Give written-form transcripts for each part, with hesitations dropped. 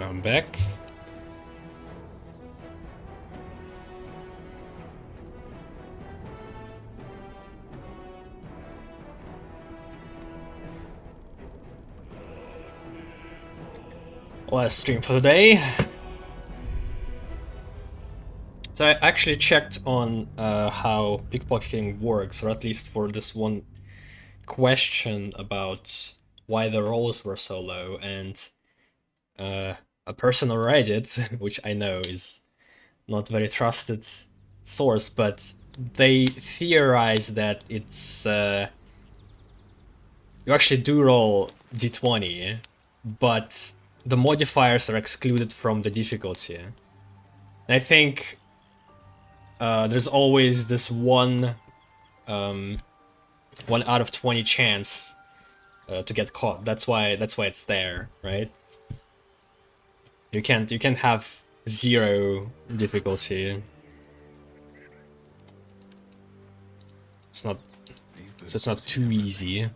I'm back. Last stream for the day. So I actually checked on how pickpocketing works, or at least for this one question about why the rolls were so low, and a person on Reddit, which I know is not very trusted source, but they theorize that it's you actually do roll d20, but the modifiers are excluded from the difficulty. And I think there's always this one out of 20 chance to get caught. That's why it's there, right? You can't have 0 difficulty. It's not so it's not too easy.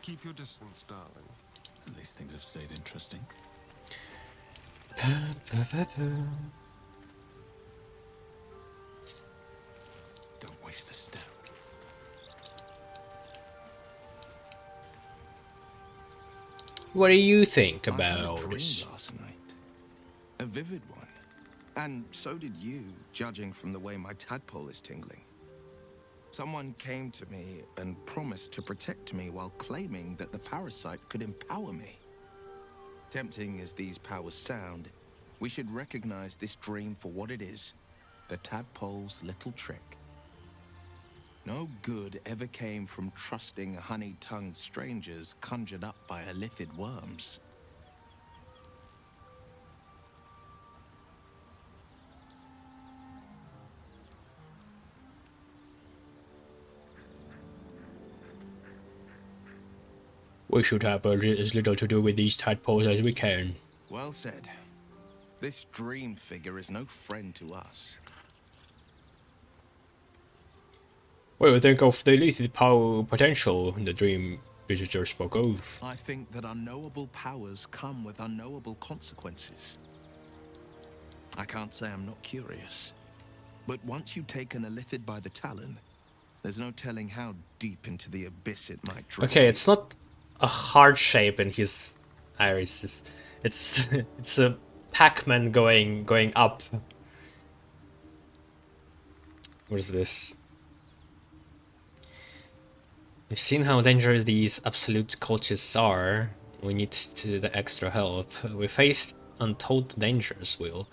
Keep your distance, darling. At least things have stayed interesting. Don't waste a step. What do you think I had about a dream last night. A vivid one. And so did you, judging from the way my tadpole is tingling. Someone came to me and promised to protect me while claiming that the parasite could empower me. Tempting as these powers sound, we should recognize this dream for what it is, the tadpole's little trick. No good ever came from trusting honey-tongued strangers conjured up by illithid worms. We should have as little to do with these tadpoles as we can. Well said. This dream figure is no friend to us. What do you think of the illicit power potential the dream visitor spoke of? I think that unknowable powers come with unknowable consequences. I can't say I'm not curious, but once you take an illithid by the talon, there's no telling how deep into the abyss it might drag. Okay, it's not a heart shape in his iris. It's a Pac-Man going up. What is this? We've seen how dangerous these absolute cultists are. We need the extra help. We faced untold dangers, Will.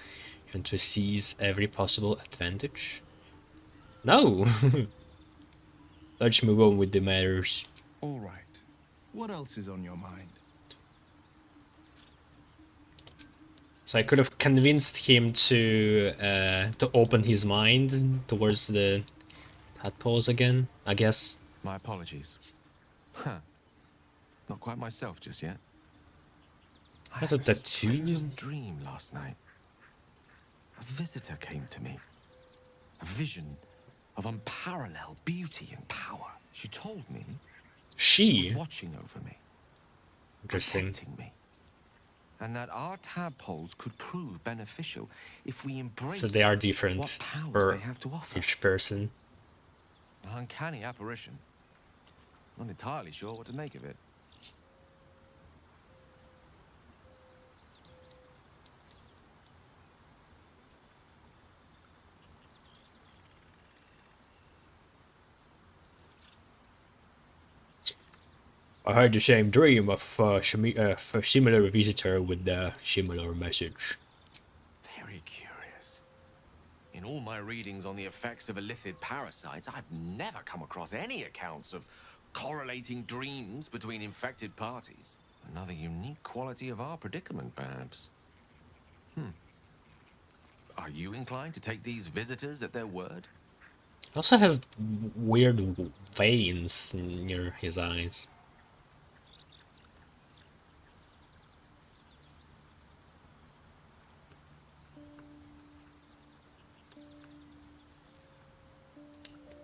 You want to seize every possible advantage? No! Let's move on with the matters. All right. What else is on your mind? So I could have convinced him to open his mind towards the tadpoles again, I guess. My apologies. Huh. Not quite myself just yet. I Has had a the tattoo? strangest dream last night. A visitor came to me. A vision of unparalleled beauty and power. She told me she was watching over me, Interesting. protecting me, and that our tadpoles could prove beneficial if we embrace So they are different what powers for they have to offer. each person. An uncanny apparition. Not entirely sure what to make of it. I had the same dream of a similar visitor with a similar message. Very curious. In all my readings on the effects of illithid parasites, I've never come across any accounts of correlating dreams between infected parties. Another unique quality of our predicament, perhaps. Are you inclined to take these visitors at their word? He also has weird veins near his eyes.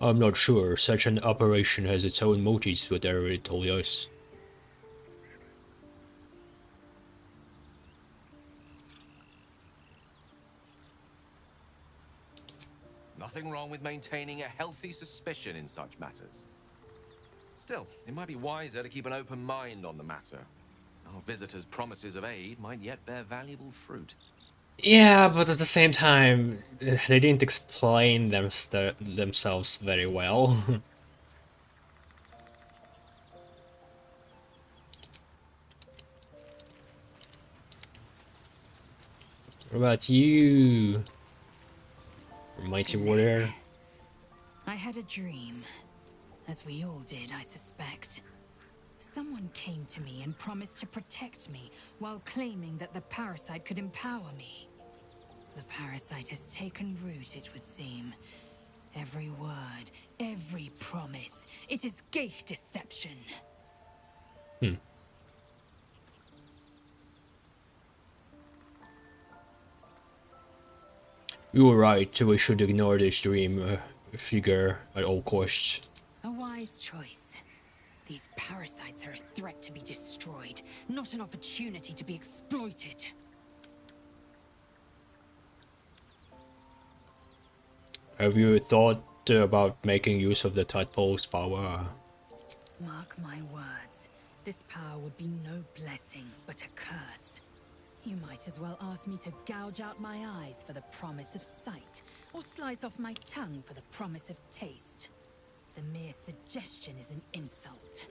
I'm not sure. Such an operation has its own motives, whatever it told us. Nothing wrong with maintaining a healthy suspicion in such matters. Still, it might be wiser to keep an open mind on the matter. Our visitors' promises of aid might yet bear valuable fruit. Yeah, but at the same time, they didn't explain themselves very well. What about you, mighty warrior? I had a dream, as we all did, I suspect. Someone came to me and promised to protect me, while claiming that the parasite could empower me. The parasite has taken root, it would seem. Every word, every promise, it is gay deception. You were right, we should ignore this dream figure at all costs. A wise choice. These parasites are a threat to be destroyed, not an opportunity to be exploited. Have you thought about making use of the tadpole's power? Mark my words, this power would be no blessing, but a curse. You might as well ask me to gouge out my eyes for the promise of sight, or slice off my tongue for the promise of taste. The mere suggestion is an insult.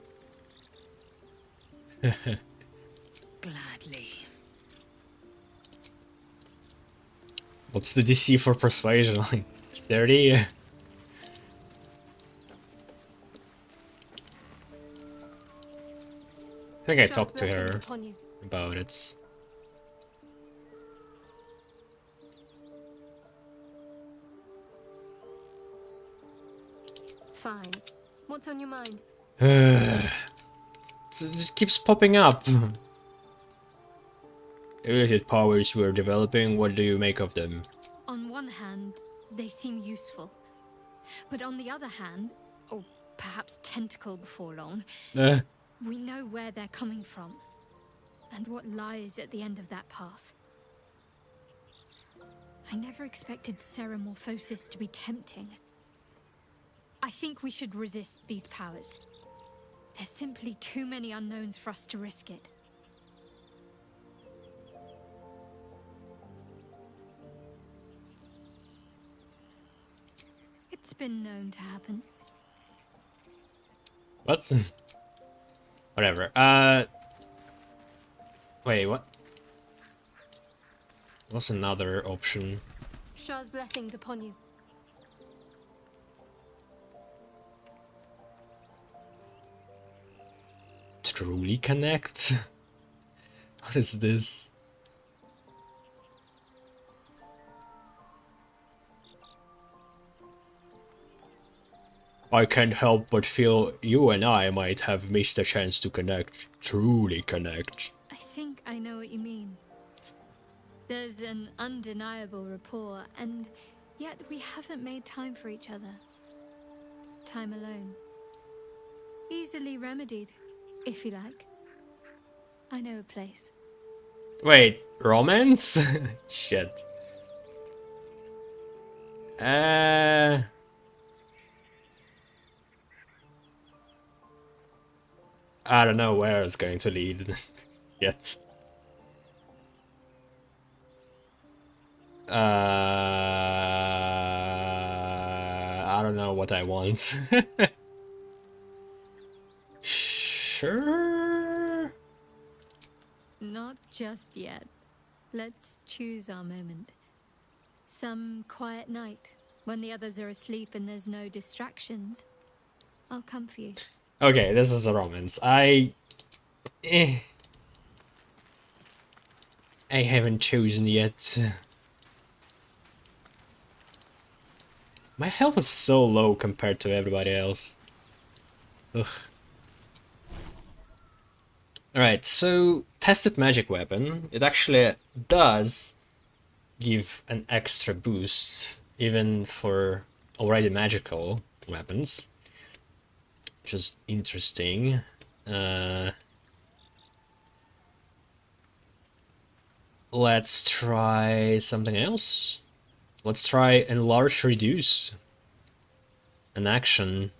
Gladly. What's the DC for persuasion? Like 30? I think I talked to her about it. Fine. What's on your mind? It just keeps popping up. Illicit powers we're developing, what do you make of them? On one hand, they seem useful. But on the other hand, or perhaps tentacle before long, we know where they're coming from. And what lies at the end of that path. I never expected seromorphosis to be tempting. I think we should resist these powers. There's simply too many unknowns for us to risk it. It's been known to happen. What? Whatever. Wait, what? What's another option? Shah's blessings upon you. Truly connect? What is this? I can't help but feel you and I might have missed a chance to connect. Truly connect. I think I know what you mean. There's an undeniable rapport, and yet we haven't made time for each other. Time alone. Easily remedied, if you like. I know a place. Wait, romance? Shit. I don't know where it's going to lead yet. I don't know what I want. Sure. Not just yet. Let's choose our moment. Some quiet night, when the others are asleep and there's no distractions. I'll come for you. Okay, this is a romance. I haven't chosen yet. My health is so low compared to everybody else. Ugh. Alright, so tested magic weapon. It actually does give an extra boost, even for already magical weapons, which is interesting. Let's try something else. Let's try enlarge reduce an action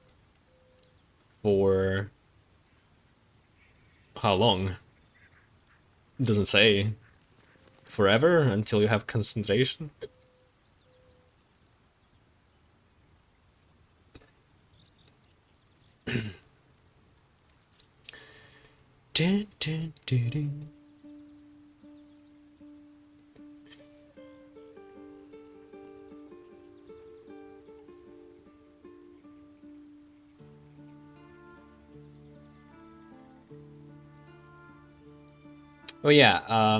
for how long? It doesn't say. Forever until you have concentration? Dun, dun, dun, dun. Oh yeah,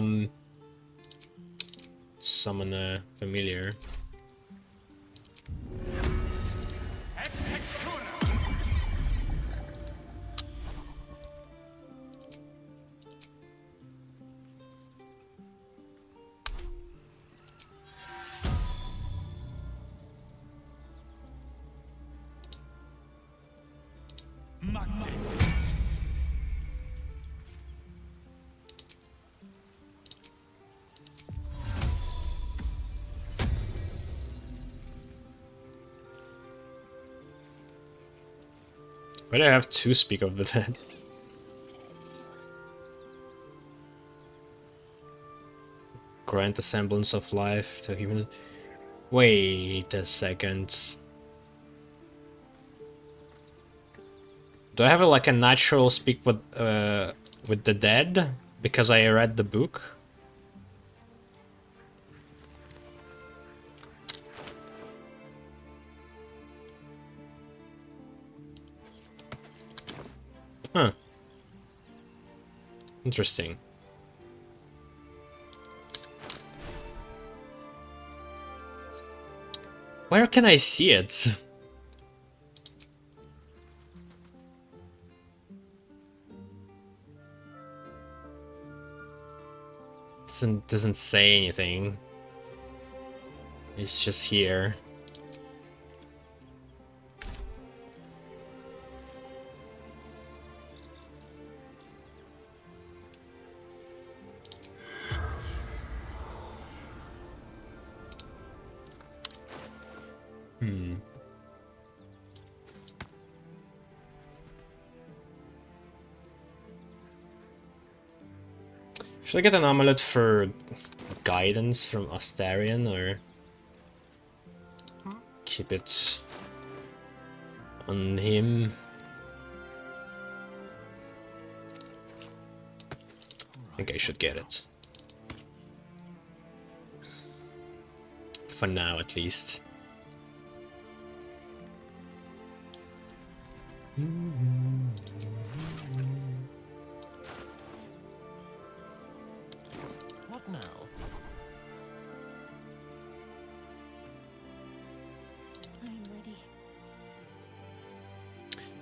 summon a familiar. Why do I have to speak of the dead? Grant a semblance of life to human. Wait a second. Do I have like a natural speak with the dead because I read the book? Huh. Interesting. Where can I see it? Doesn't say anything. It's just here. Should I get an amulet for guidance from Astarion, or keep it on him? I think I should get it. For now, at least. What now? I am ready.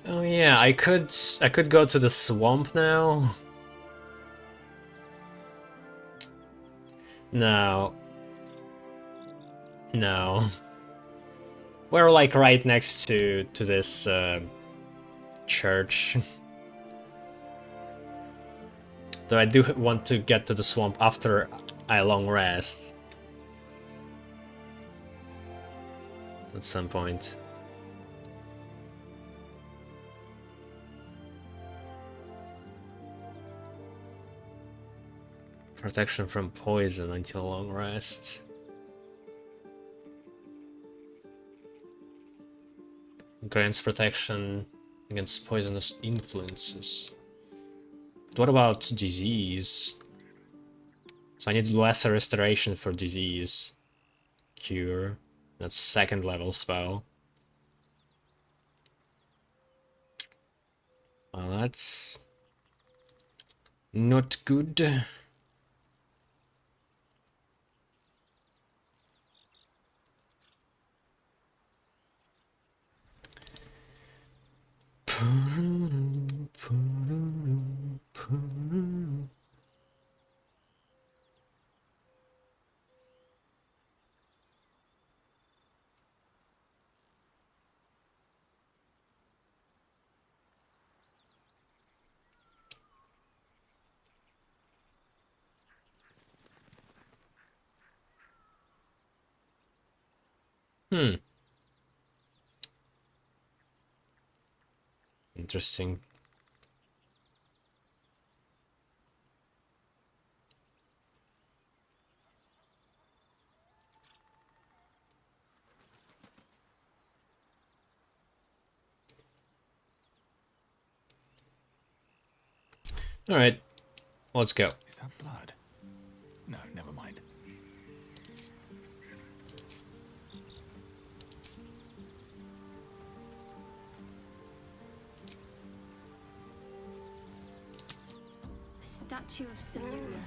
Oh yeah, I could go to the swamp now. No. No. We're like right next to this church. Though I do want to get to the swamp after a long rest. At some point. Protection from poison until long rest. Grants protection against poisonous influences. But what about disease? So I need lesser restoration for disease. Cure. That's second level spell. Well, that's not good. Hmm. Interesting. All right, let's go. Is that blood? No, never mind. Statue of Seluna.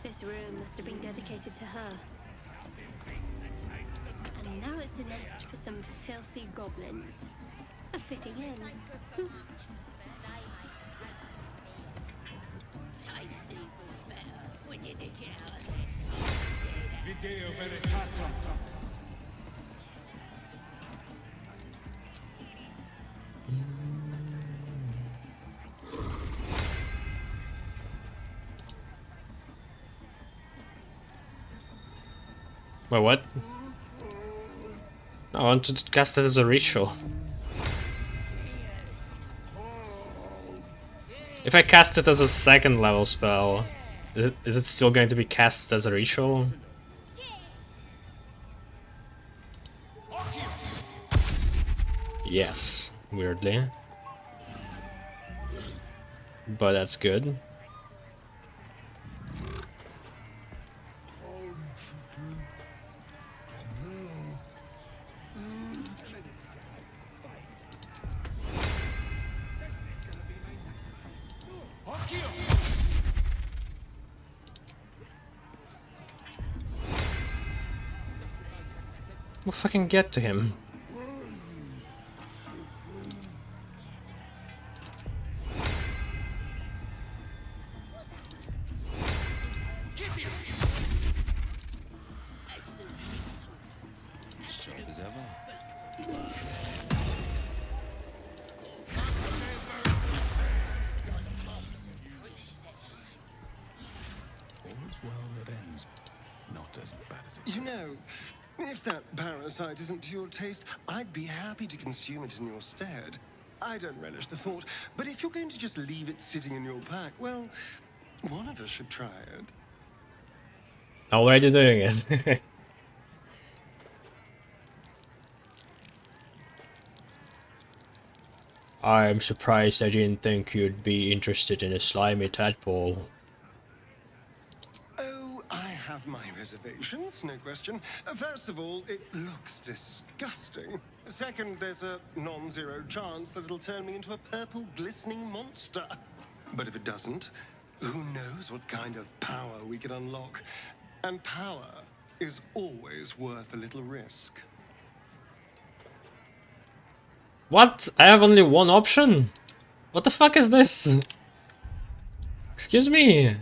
This room must have been dedicated to her. And now it's a nest for some filthy goblins. A fitting end. Video veritata. Wait, what? I wanted to cast it as a ritual. If I cast it as a second level spell, is it still going to be cast as a ritual? Yes, weirdly. But that's good. We'll fucking get to him. Sharp as ever. All's well that ends. Not as bad as it You could. know, if that parasite isn't to your taste, I'd be happy to consume it in your stead. I don't relish the thought, but if you're going to just leave it sitting in your pack, well, one of us should try it. Already doing it. I'm surprised I didn't think you'd be interested in a slimy tadpole. Oh, I have my reservations, no question. First of all, it looks disgusting. Second, there's a non-zero chance that it'll turn me into a purple glistening monster. But if it doesn't, who knows what kind of power we could unlock. And power is always worth a little risk. What? I have only one option? What the fuck is this? Excuse me?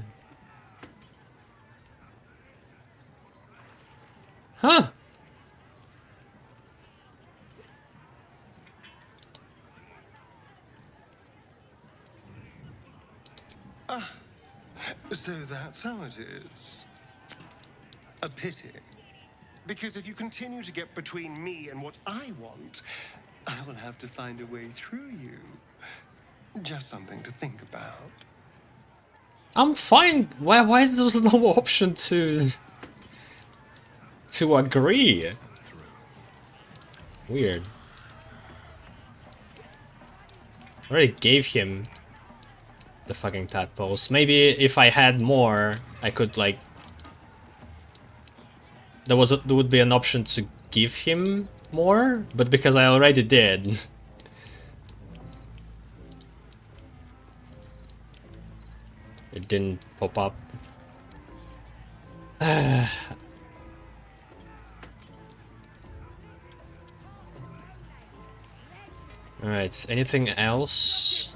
Huh? So that's how it is. A pity. Because if you continue to get between me and what I want, I will have to find a way through you. Just something to think about. I'm fine. Why is there no option to agree? Weird. I already gave him the fucking tadpoles. Maybe if I had more, I could like. There would be an option to give him more, but because I already did. It didn't pop up. Alright, anything else?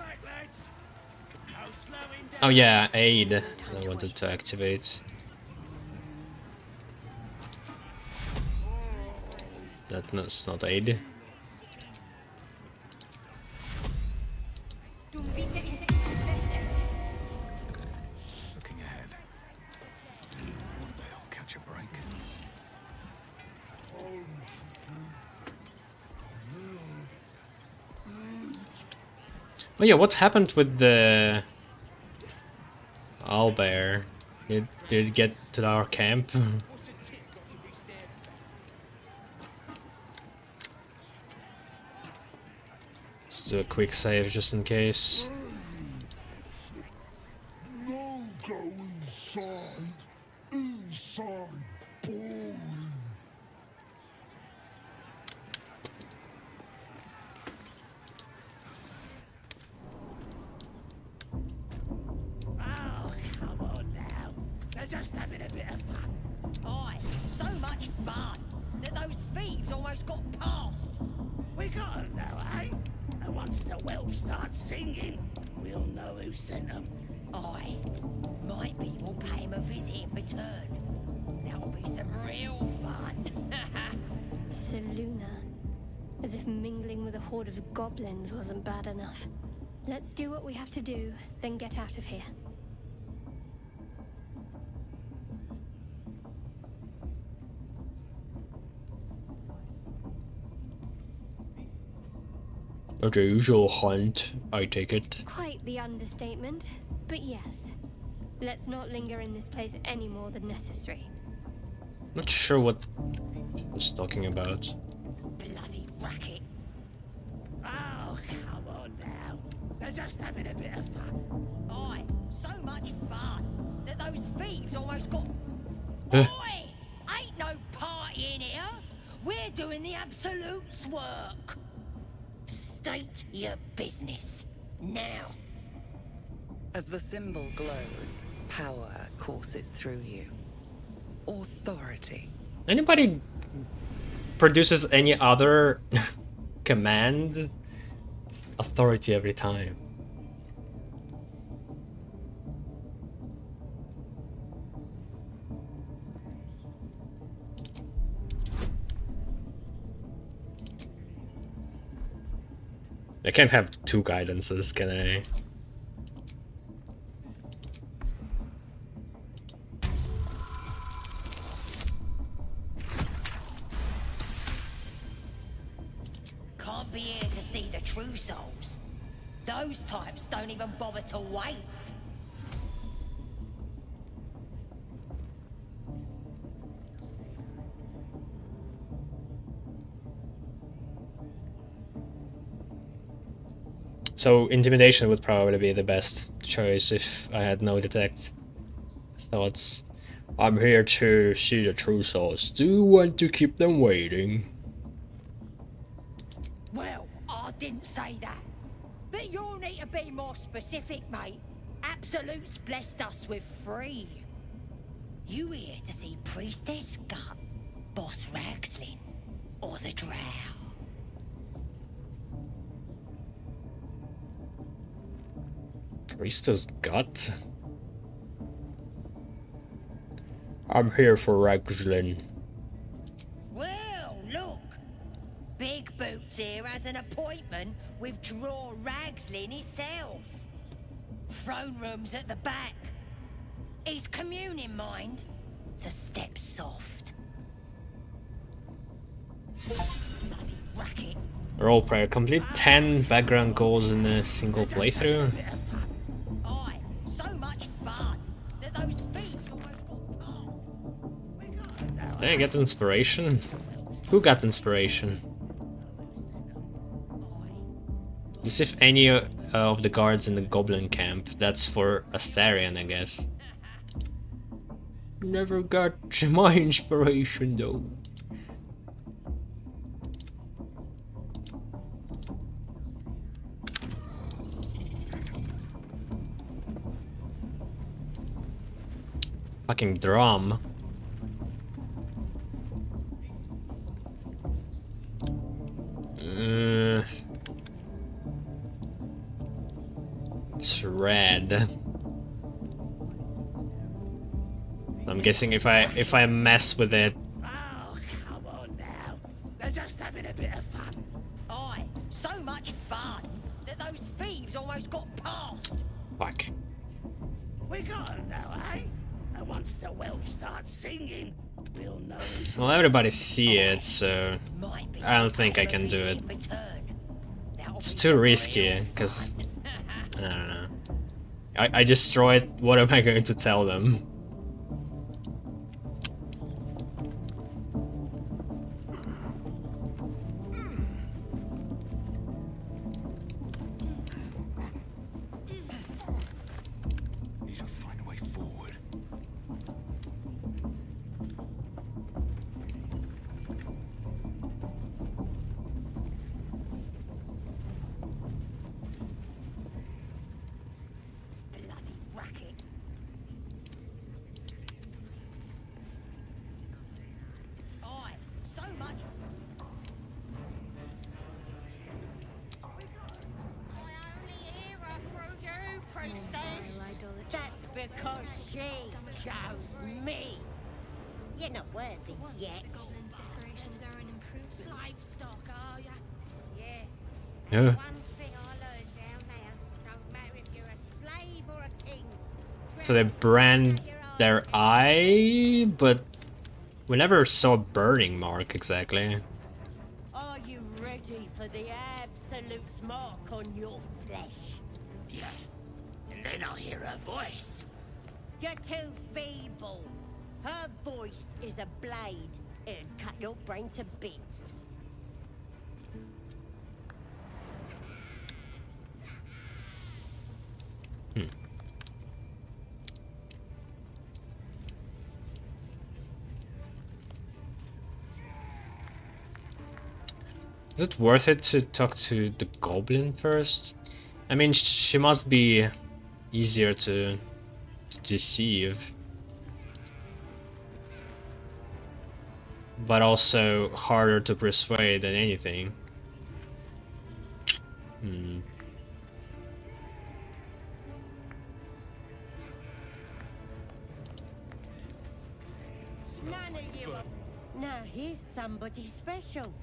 Oh yeah, aid that I wanted to activate. That's not aid. Looking ahead. One day I'll catch a break. Oh yeah, what happened with the owlbear? Did it get to our camp? Let's do a quick save just in case. No go inside. Inside. Boring. Oh, come on now. They're just having a bit of fun. Aye, so much fun that those thieves almost got past. We got 'em now, eh? And once the whelps start singing, we'll know who sent 'em. Aye, might be we'll pay him a visit in return. That'll be some real fun. Seluna. As if mingling with a horde of goblins wasn't bad enough. Let's do what we have to do, then get out of here. Not the usual hunt, I take it. Quite the understatement, but yes. Let's not linger in this place any more than necessary. Not sure what she was talking about. Bloody racket. Oh, come on now. They're just having a bit of fun. Aye, so much fun that those thieves almost got... Eh. Oi! Ain't no party in here. We're doing the Absolute's work. State your business. Now. As the symbol glows, power courses through you. Authority. Anybody produces any other command? It's authority every time. I can't have two guidances, can I? Can't be here to see the true souls. Those types don't even bother to wait. So intimidation would probably be the best choice if I had no detect thoughts. I'm here to see the true souls. Do you want to keep them waiting? Well, I didn't say that. But you'll need to be more specific, mate. Absolute's blessed us with 3. You here to see Priestess Gut, Boss Ragslin, or the Drow? Priestess Gut? I'm here for Ragslin. Well, look. Big Boots here has an appointment with Draw Ragslin himself. Throne room's at the back. His communing mind, so step soft. Bloody racket. Role player complete 10 background goals in a single playthrough. Aye, so much fun that those thieves almost got past. Did I get inspiration? Who got inspiration? Let's see if any of the guards in the goblin camp. That's for Astarion, I guess. Never got my inspiration though. Fucking drum. It's red. I'm guessing if I mess with it. Oh, come on now. They're just having a bit of fun. Aye, so much fun that those thieves almost got past. Fuck. We got 'em now, eh? And once the whelps start singing, we'll know who's Well, everybody see it, so I don't think I can do it. It's too risky, because I don't know. I destroyed. What am I going to tell them? Need to find a way forward. Bloody racket. Aye, so much. That's because she chose me. You're not worthy yet. Goblin's decorations are an improvement. Livestock, are ya? Yeah. Yeah. One thing I learned down there, don't matter if you're a slave or a king. So they brand their eye, but we never saw a burning mark exactly. Are you ready for the absolute mark on your flesh? Yeah. And then I'll hear her voice. You're too feeble. Her voice is a blade. It'd cut your brain to bits. Is it worth it to talk to the goblin first? I mean, she must be easier to deceive. But also harder to persuade than anything. None of you are... Now here's somebody special.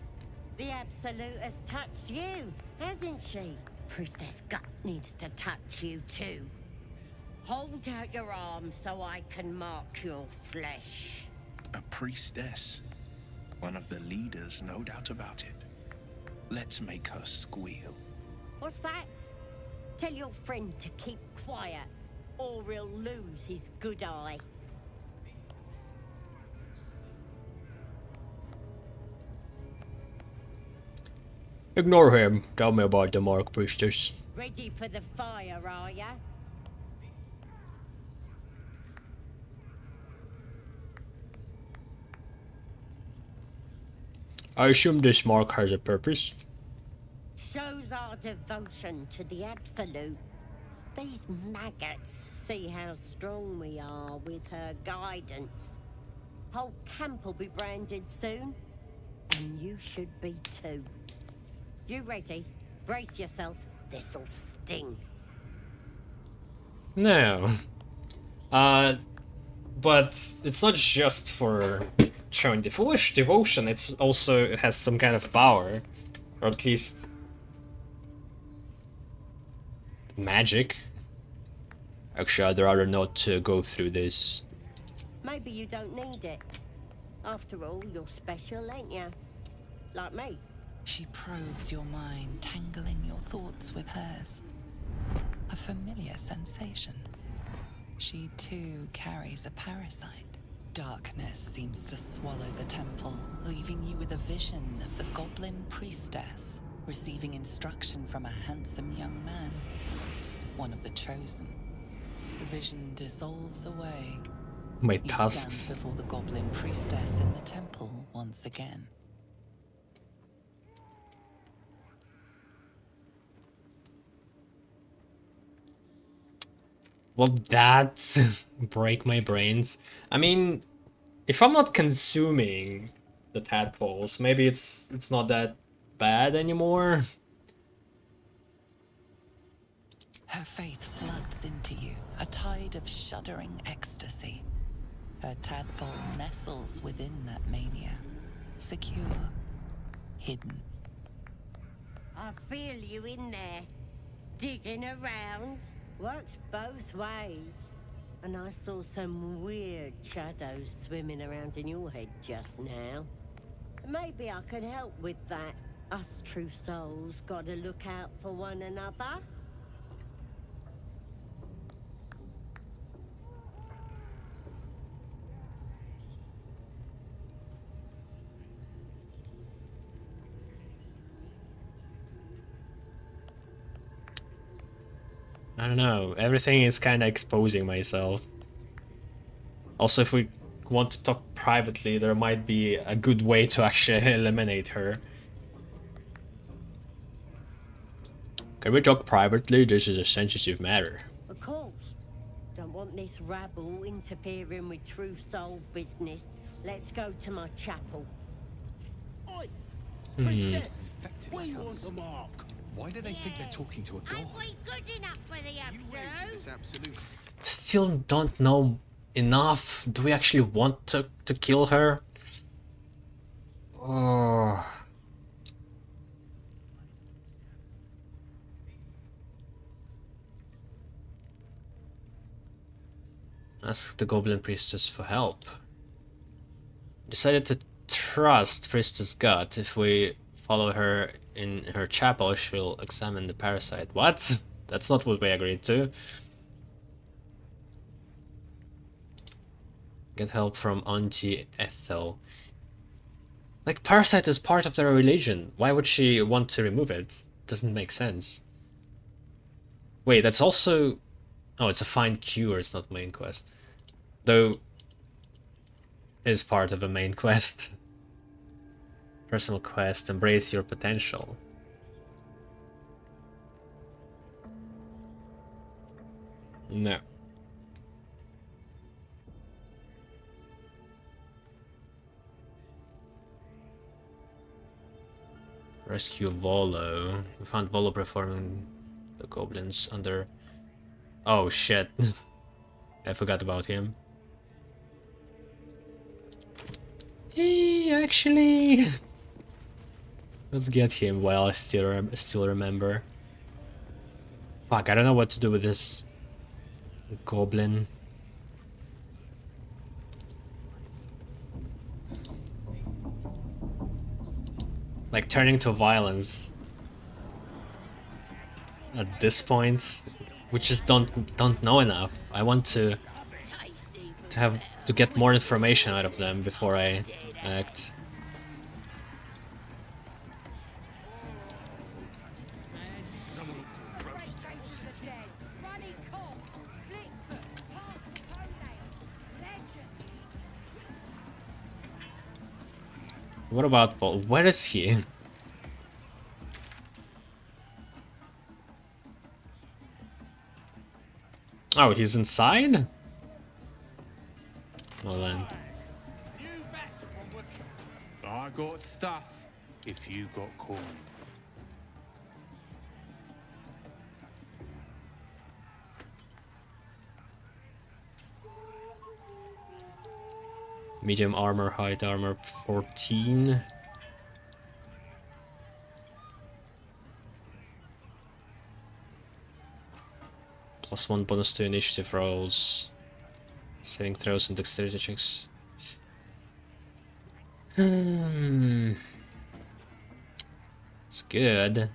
The Absolute has touched you, hasn't she? Priestess Gut needs to touch you too. Hold out your arms so I can mark your flesh. A priestess. One of the leaders, no doubt about it. Let's make her squeal. What's that? Tell your friend to keep quiet, or he'll lose his good eye. Ignore him. Tell me about the mark, priestess. Ready for the fire, are ya? I assume this mark has a purpose. Shows our devotion to the Absolute. These maggots see how strong we are with her guidance. Whole camp will be branded soon, and you should be too. You ready? Brace yourself. This'll sting. No. But it's not just for showing devotion, it's also, it has some kind of power. Or at least magic. Actually, I'd rather not go through this. Maybe you don't need it. After all, you're special, ain't you? Like me. She probes your mind, tangling your thoughts with hers. A familiar sensation. She too carries a parasite. Darkness seems to swallow the temple, leaving you with a vision of the goblin priestess receiving instruction from a handsome young man, one of the chosen. The vision dissolves away. My You tusks. stand before the goblin priestess in the temple once again. Well, that break my brains. I mean, if I'm not consuming the tadpoles, maybe it's not that bad anymore. Her faith floods into you, a tide of shuddering ecstasy. Her tadpole nestles within that mania, secure, hidden. I feel you in there. Digging around. Works both ways. And I saw some weird shadows swimming around in your head just now. Maybe I can help with that. Us true souls gotta look out for one another. I don't know. Everything is kind of exposing myself. Also, if we want to talk privately, there might be a good way to actually eliminate her. Can we talk privately? This is a sensitive matter. Of course. Don't want this rabble interfering with true soul business. Let's go to my chapel. Oi! Hmm. Priestess! Infected We like want us. a mark. Why do they think they're talking to a god? Aren't we good enough for the You waged this absolute. Still don't know enough. Do we actually want to kill her? Oh. Ask the Goblin Priestess for help. Decided to trust Priestess God. If we follow her in her chapel, she'll examine the parasite. What? That's not what we agreed to. Get help from Auntie Ethel. Like, parasite is part of their religion. Why would she want to remove it? Doesn't make sense. Wait, that's also... Oh, it's a find cure, it's not main quest. Though... is part of a main quest. Personal quest, embrace your potential. No. Rescue Volo. We found Volo performing the goblins under... Oh shit. I forgot about him. Hey, actually... Let's get him while I still remember. Fuck, I don't know what to do with this goblin. Like, turning to violence at this point, we just don't know enough. I want to get more information out of them before I act. What about Paul? Where is he? Oh, he's inside? Well then. I got stuff if you got coin. Medium armor, height armor 14. +1 bonus to initiative rolls. Saving throws and dexterity checks. It's good.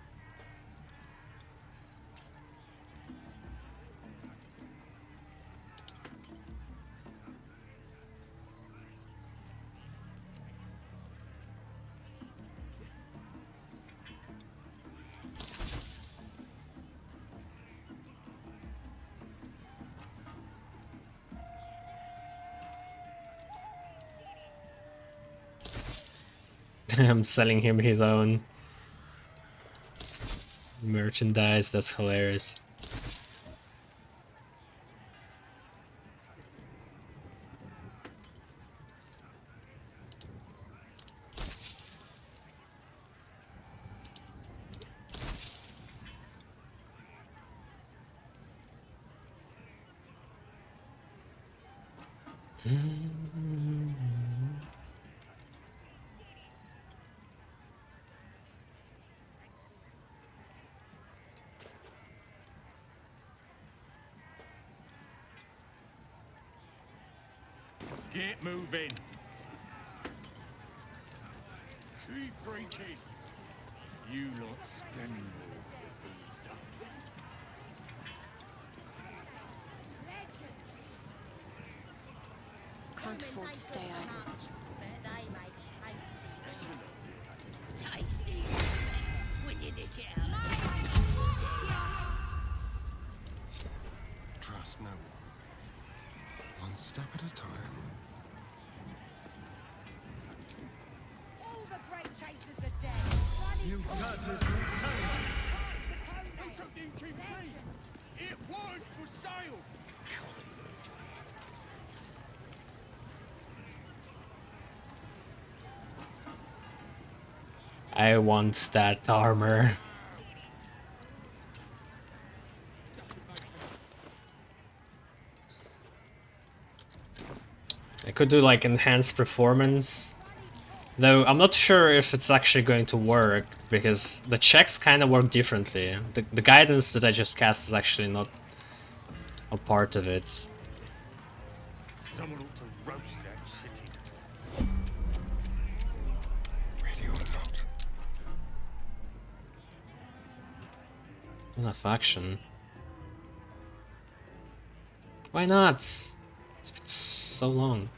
I'm selling him his own merchandise, that's hilarious. Get moving. Keep drinking. You lot spend more. Can't afford to stay idle. Tasty. When you nick it out. step at a time. All the great chasers are dead. You turtles, you turtles! Who took the Innkeep's seat? It weren't for sale! I want that armor. I could do like enhanced performance, though I'm not sure if it's actually going to work because the checks kind of work differently. The guidance that I just cast is actually not a part of it. Someone ought to roast that city. Ready or not. Enough action. Why not? It's been so long.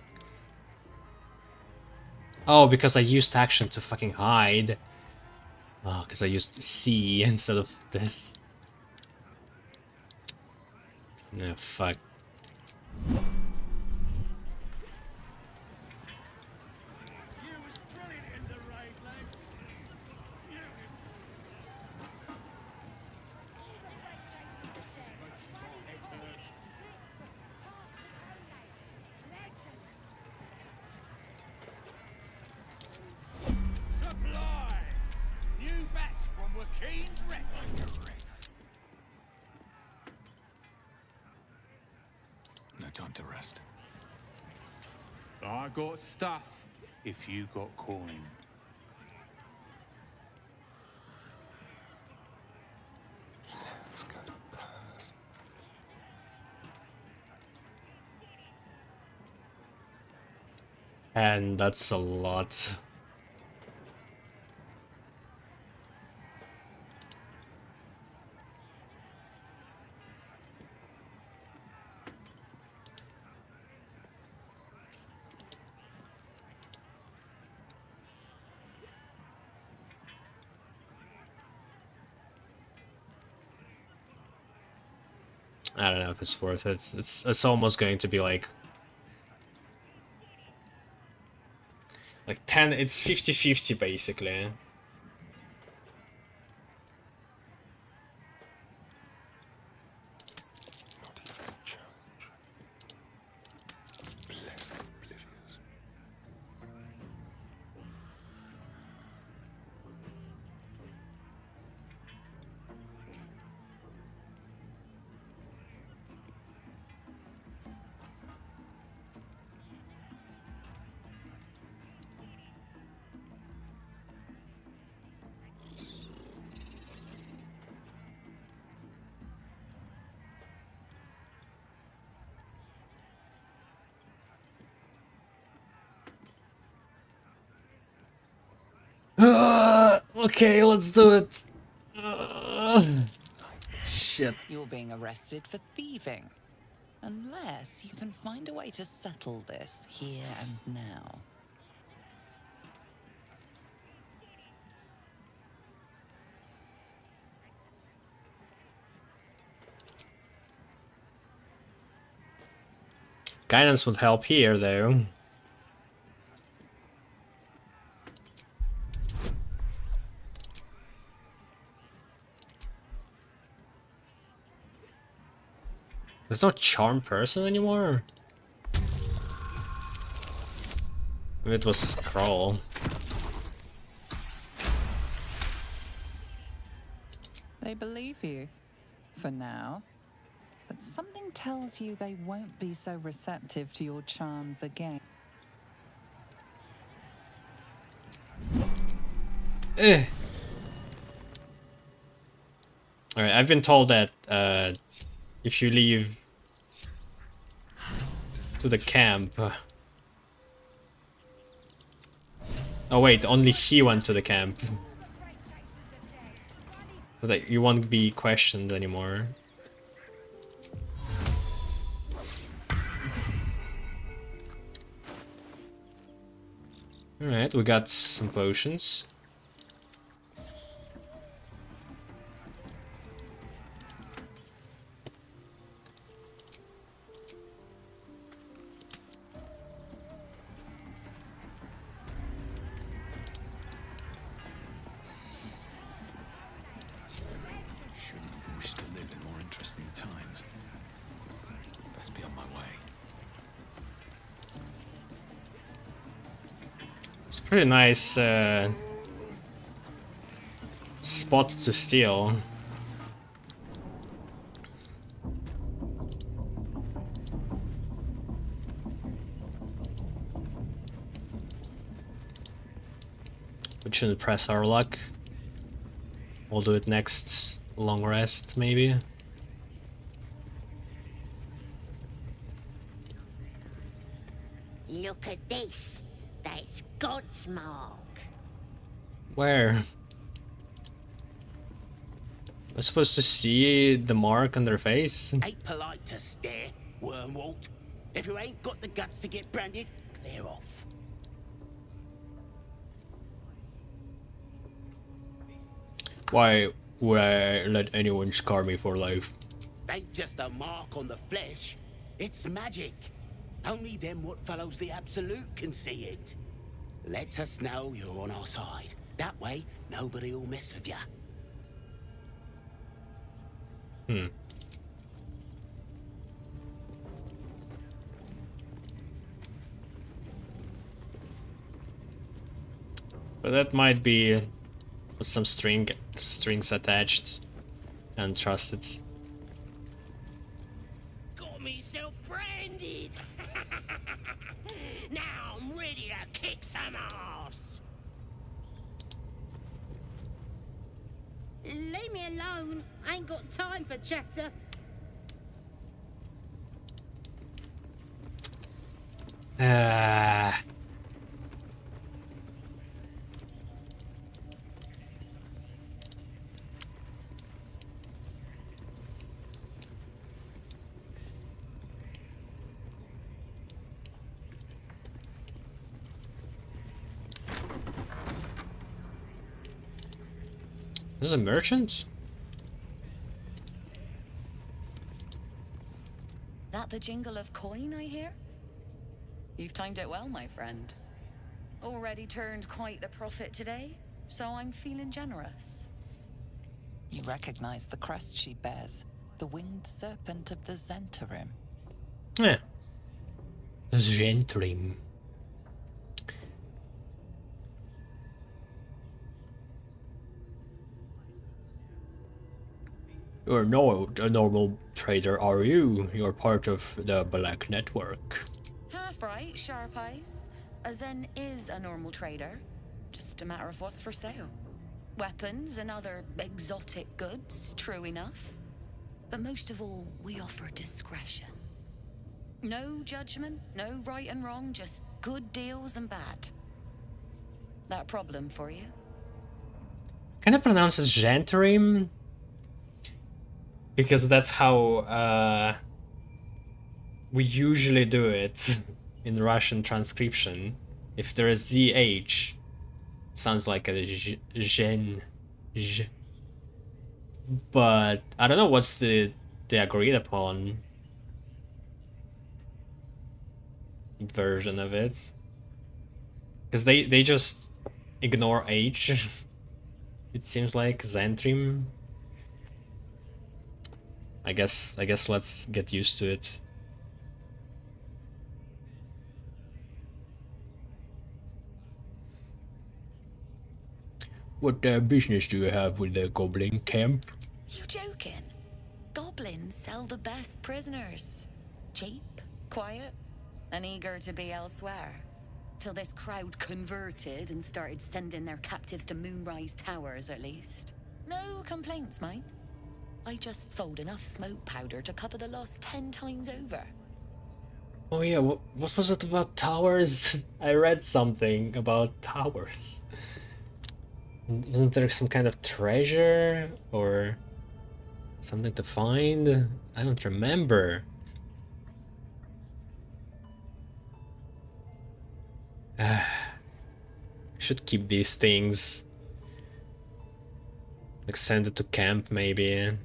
Oh, because I used action to fucking hide. Oh, because I used C instead of this. No, fuck. Supply! New batch from Wakeen's Refuge. No time to rest. I got stuff if you got coin. Let's go to Paris. And that's a lot. I don't know if it's worth it. It's almost going to be like 10, it's 50-50 basically. Not even a challenge. Blessed oblivious. Okay, let's do it. Shit. You're being arrested for thieving. Unless you can find a way to settle this here and now. Guidance would help here, though. There's no charm person anymore? Maybe it was a scroll. They believe you. For now. But something tells you they won't be so receptive to your charms again. Eh. Alright, I've been told that if you leave to the camp... Oh wait, only he went to the camp. So that you won't be questioned anymore. Alright, we got some potions. Pretty nice spot to steal. We shouldn't press our luck. We'll do it next long rest, maybe. Look at this. That's God's mark. Where? Am I supposed to see the mark on their face? Ain't polite to stare, Wormwalt. If you ain't got the guts to get branded, clear off. Why would I let anyone scar me for life? Ain't just a mark on the flesh. It's magic. Only them what follows the Absolute can see it. Lets us know you're on our side. That way, nobody will mess with ya. But that might be with some strings attached and trusted. Got myself branded. Now I'm ready to kick some ass. Leave me alone. I ain't got time for chatter. There's a merchant? That the jingle of coin I hear? You've timed it well, my friend. Already turned quite the profit today, so I'm feeling generous. You recognize the crest she bears, the winged serpent of the Zentarim. Yeah. Zentrim. You're not a normal trader, are you? You're part of the Black Network. Half right, sharp eyes. As then is a normal trader. Just a matter of what's for sale. Weapons and other exotic goods, true enough. But most of all, we offer discretion. No judgment, no right and wrong, just good deals and bad. That problem for you? Can I pronounce it Zentrim? Because that's how we usually do it in Russian transcription. If there is ZH, it sounds like a Zhen. But I don't know what's the agreed upon version of it. Because they just ignore H. It seems like Zentrim. I guess let's get used to it. What business do you have with the goblin camp? You joking? Goblins sell the best prisoners. Cheap, quiet, and eager to be elsewhere. Till this crowd converted and started sending their captives to Moonrise Towers, at least. No complaints, mind. I just sold enough smoke powder to cover the loss 10 times over. Oh yeah, what was it about towers? I read something about towers. Isn't there some kind of treasure or something to find? I don't remember. Should keep these things. Like send it to camp maybe.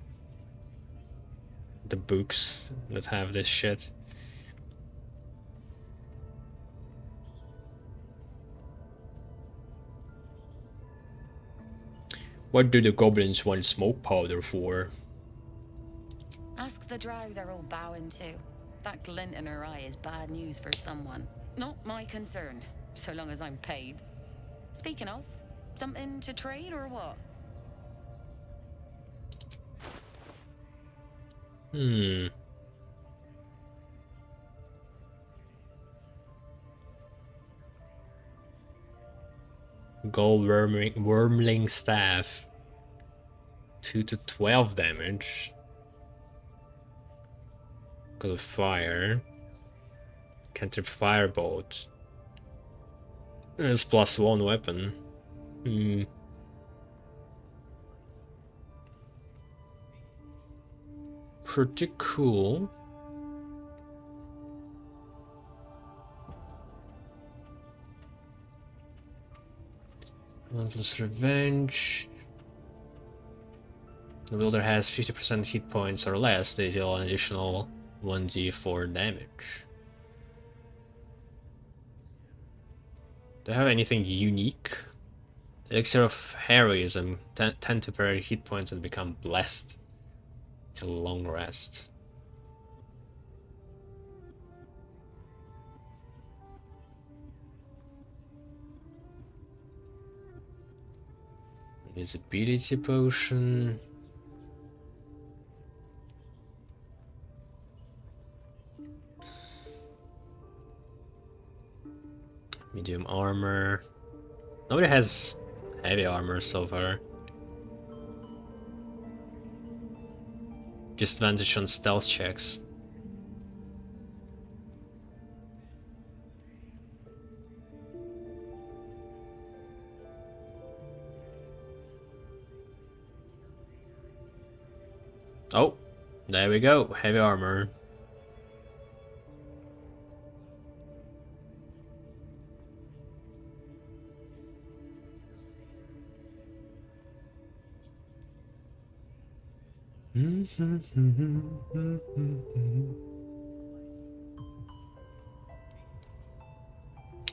The books that have this shit. What do the goblins want smoke powder for? Ask the drow they're all bowing to. That glint in her eye is bad news for someone. Not my concern, so long as I'm paid. Speaking of, something to trade or what? Gold wormling staff. 2 to 12 damage. Because of fire. Cantrip firebolt. It's +1 weapon. Pretty cool. Relentless Revenge. The wielder has 50% hit points or less, they deal an additional 1d4 damage. Do I have anything unique? Elixir of Heroism. 10 temporary hit points and become blessed till long rest. Invisibility potion. Medium armor. Nobody has heavy armor so far. Disadvantage on stealth checks. Oh, there we go. Heavy armor.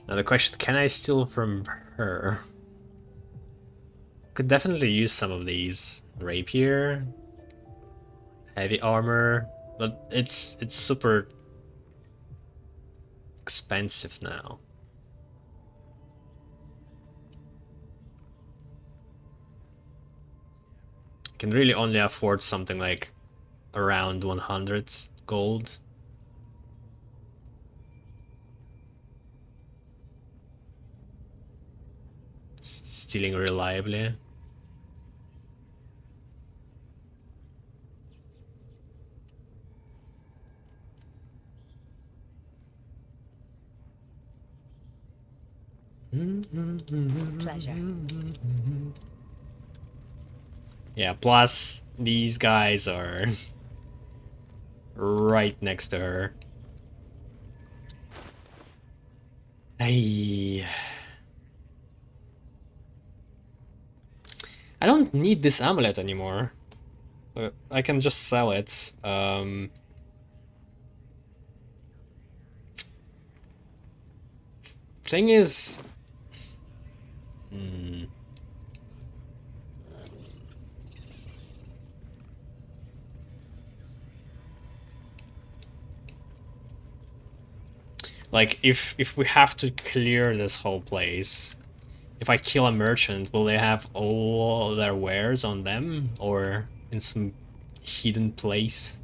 Now the question, can I steal from her? Could definitely use some of these. Rapier, heavy armor, but it's super expensive now. Can really only afford something like around 100 gold. Stealing reliably. Pleasure. Yeah, plus these guys are right next to her. I don't need this amulet anymore. I can just sell it. Thing is... Like, if we have to clear this whole place, if I kill a merchant, will they have all their wares on them? Or in some hidden place?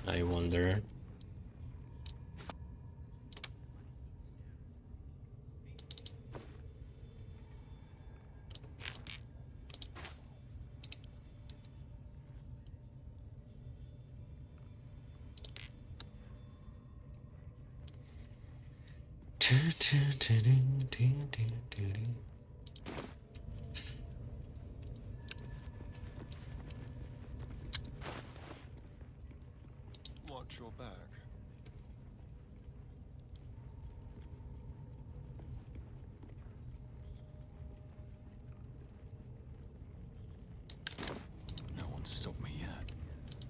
I wonder. Watch your back. No one's stopped me yet.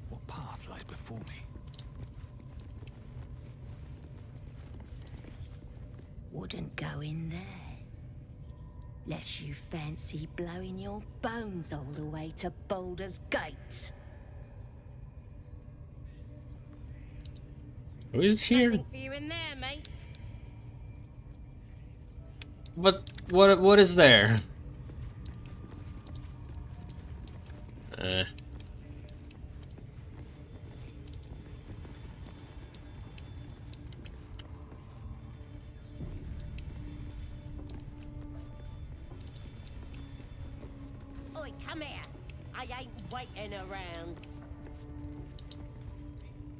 What path lies before me? Wouldn't go in there. Lest you fancy blowing your bones all the way to Baldur's Gate. Who is here? Nothing for you in there, mate. But what is there? Oi, come here. I ain't waiting around.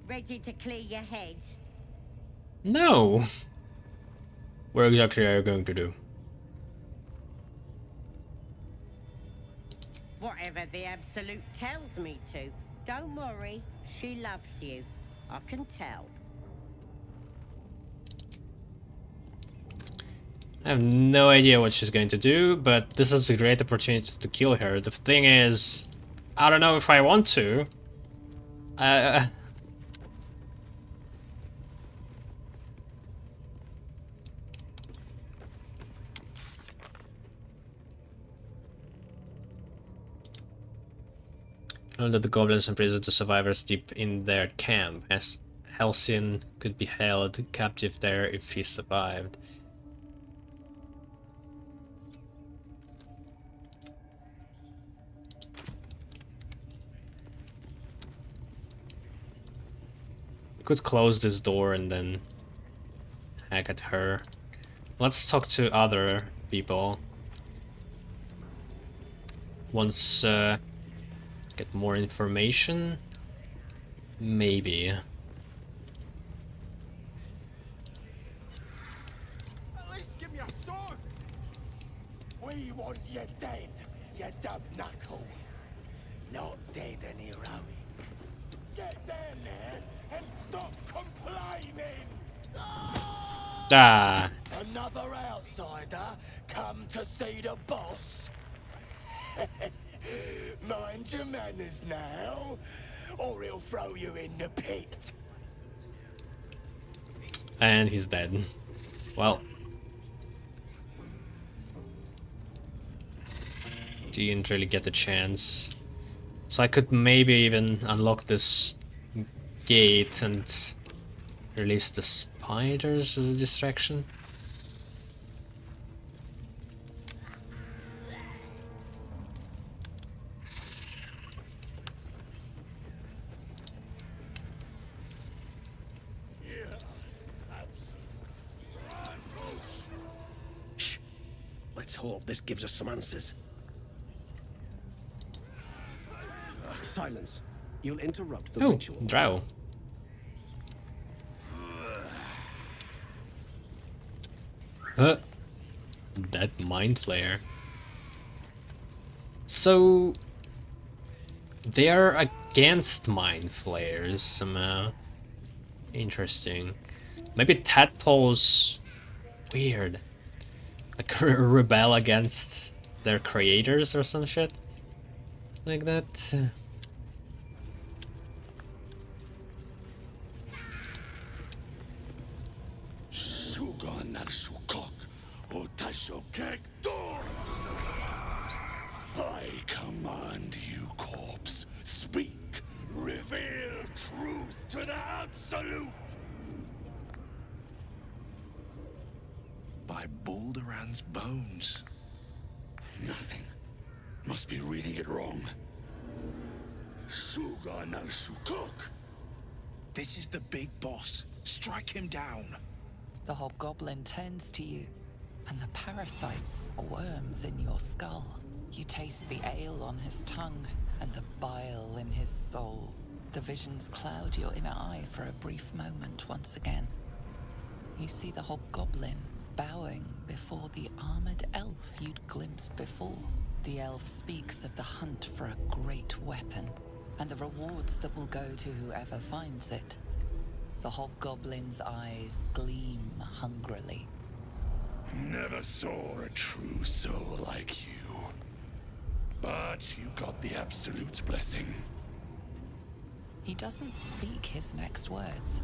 Ready to clear your head? No. What exactly are you going to do? Whatever the Absolute tells me to. Don't worry, she loves you. I can tell. I have no idea what she's going to do, but this is a great opportunity to kill her. The thing is, I don't know if I want to. Know that the goblins imprisoned the survivors deep in their camp, as Halcyon could be held captive there if he survived. We could close this door and then hack at her. Let's talk to other people. Once get more information, maybe. At least give me a sword. We want you dead, you dumb knuckle. Not dead, an hero. Get down there and stop complaining. Ah. Another outsider come to see the boss. Mind your manners now, or he'll throw you in the pit. And he's dead. Well. Didn't really get the chance. So I could maybe even unlock this gate and release the spiders as a distraction. Shh. Let's hope this gives us some answers. Silence. You'll interrupt the ritual. Drow. That mind flayer. So they are against mind flayers somehow. Interesting. Maybe tadpoles weird. Like rebel against their creators or some shit. Like that. I command you, corpse. Speak. Reveal truth to the Absolute. By Balduran's bones. Nothing. Must be reading it wrong. Suga no Sukuk. This is the big boss. Strike him down. The hobgoblin turns to you, and the parasite squirms in your skull. You taste the ale on his tongue, and the bile in his soul. The visions cloud your inner eye for a brief moment once again. You see the hobgoblin bowing before the armored elf you'd glimpsed before. The elf speaks of the hunt for a great weapon, and the rewards that will go to whoever finds it. The hobgoblin's eyes gleam hungrily. Never saw a true soul like you. But you got the Absolute's blessing. He doesn't speak his next words,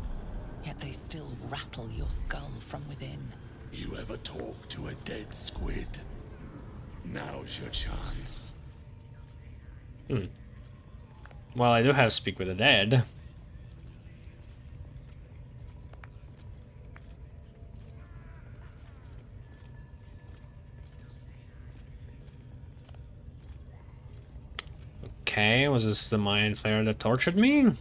yet they still rattle your skull from within. You ever talk to a dead squid? Now's your chance. Well, I do have Speak with the Dead. Okay, was this the mind flayer that tortured me?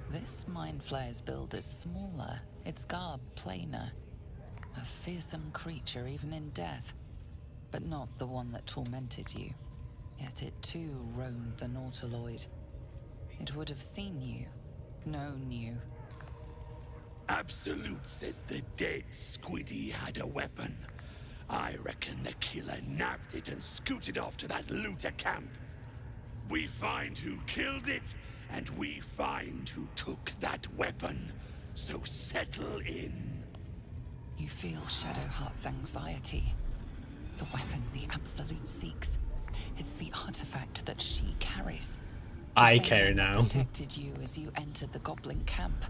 This mind flayer's build is smaller, its garb plainer. A fearsome creature even in death, but not the one that tormented you. Yet it too roamed the Nautiloid. It would have seen you, known you. Absolute says the dead Squiddy had a weapon. I reckon the killer nabbed it and scooted off to that looter camp. We find who killed it, and we find who took that weapon. So settle in. You feel Shadowheart's anxiety. The weapon the Absolute seeks. It's the artifact that she carries. I care now. Protected you as you entered the goblin camp.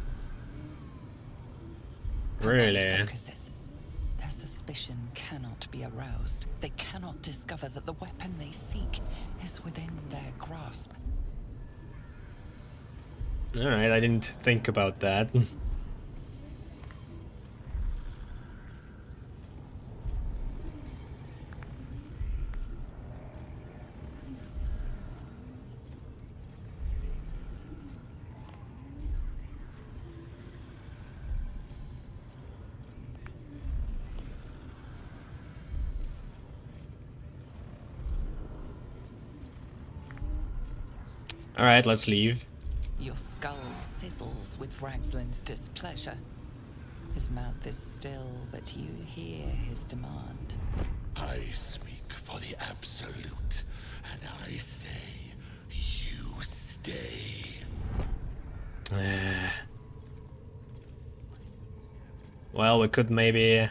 Really? Focuses. Their suspicion cannot be aroused. They cannot discover that the weapon they seek is within their grasp. Alright, I didn't think about that. Alright, let's leave. Your skull sizzles with Ragslin's displeasure. His mouth is still, but you hear his demand. I speak for the Absolute, and I say, you stay. Well, we could maybe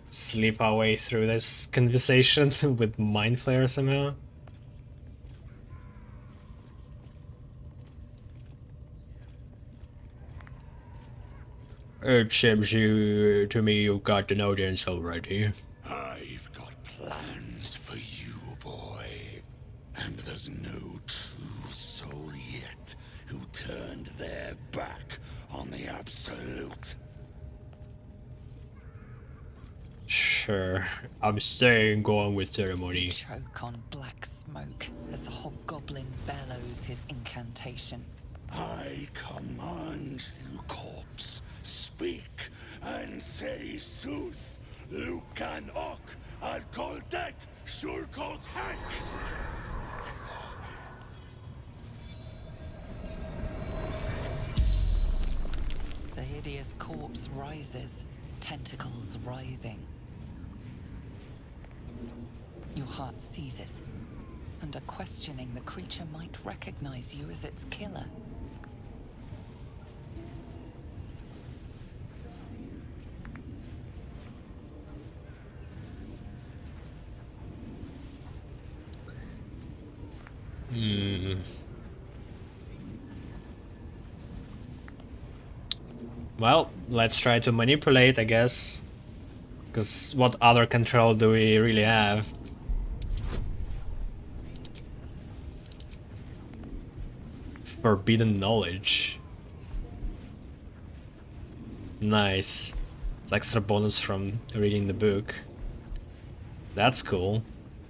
sleep our way through this conversation with Mind Flayer somehow. It seems to me you've got an audience already. I've got plans for you, boy. And there's no true soul yet who turned their back on the Absolute. Sure, I'm staying going with ceremony. Choke on black smoke as the hobgoblin bellows his incantation. I command you, corpse. Speak and say sooth. Lucan ok al koldek shulkok hank. The hideous corpse rises, tentacles writhing. Your heart seizes. Under questioning, the creature might recognize you as its killer. Well, let's try to manipulate, I guess. Because what other control do we really have? Forbidden knowledge. Nice. It's extra bonus from reading the book. That's cool.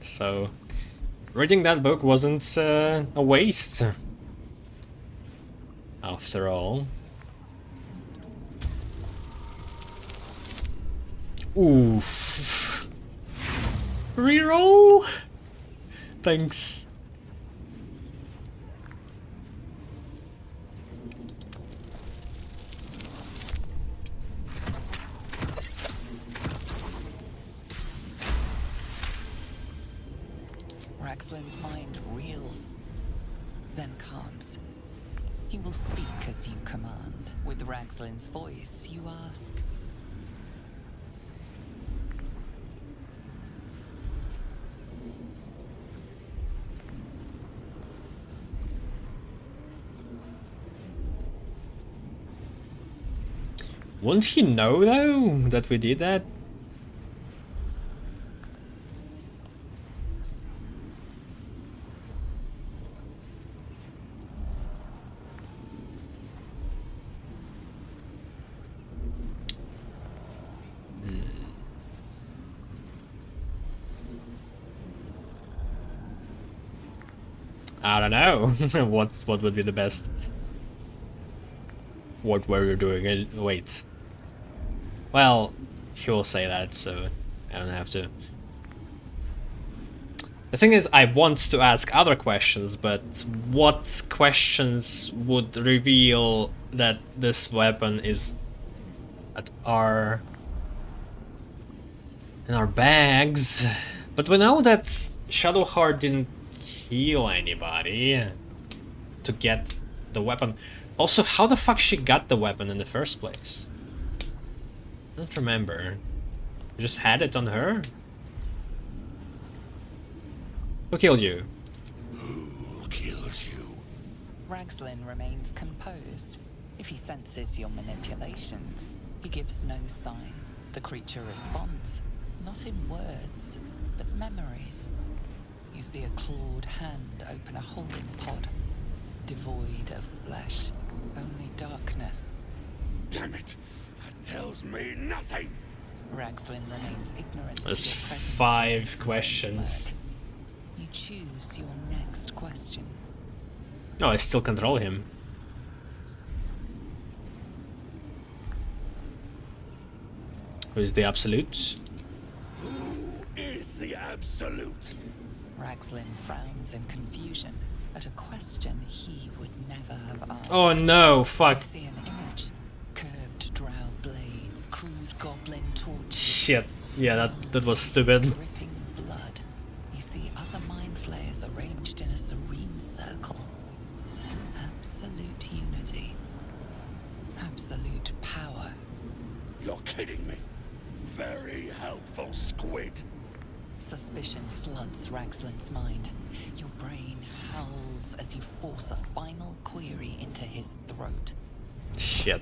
So, reading that book wasn't a waste. After all. Oof. Reroll? Thanks. Ragslin's mind reels, then calms. He will speak as you command. With Ragslin's voice, you ask. Won't he know, though, that we did that? I don't know. What would be the best? What were you doing? Wait. Well, he will say that, so I don't have to. The thing is, I want to ask other questions, but what questions would reveal that this weapon is at in our bags? But we know that Shadowheart didn't kill anybody to get the weapon. Also, how the fuck she got the weapon in the first place? I don't remember. You just had it on her? Who killed you? Who killed you? Ragslin remains composed. If he senses your manipulations, he gives no sign. The creature responds, not in words, but memories. You see a clawed hand open a holding pod, devoid of flesh, only darkness. Damn it! That tells me nothing! Ragslin remains ignorant. There's to your presence 5 questions. You choose your next question. No, I still control him. Who's the Absolute? Who is the Absolute? Ragslin frowns in confusion at a question he would never have asked. Oh no, fuck. You see an image. Curved drow blades, crude goblin torches. Shit. Yeah, that was stupid. Dripping blood. You see other mind flayers arranged in a serene circle. Absolute unity. Absolute power. You're kidding me. Very helpful, Squid. Suspicion floods Ragslin's mind. Your brain howls as you force a final query into his throat. Shit.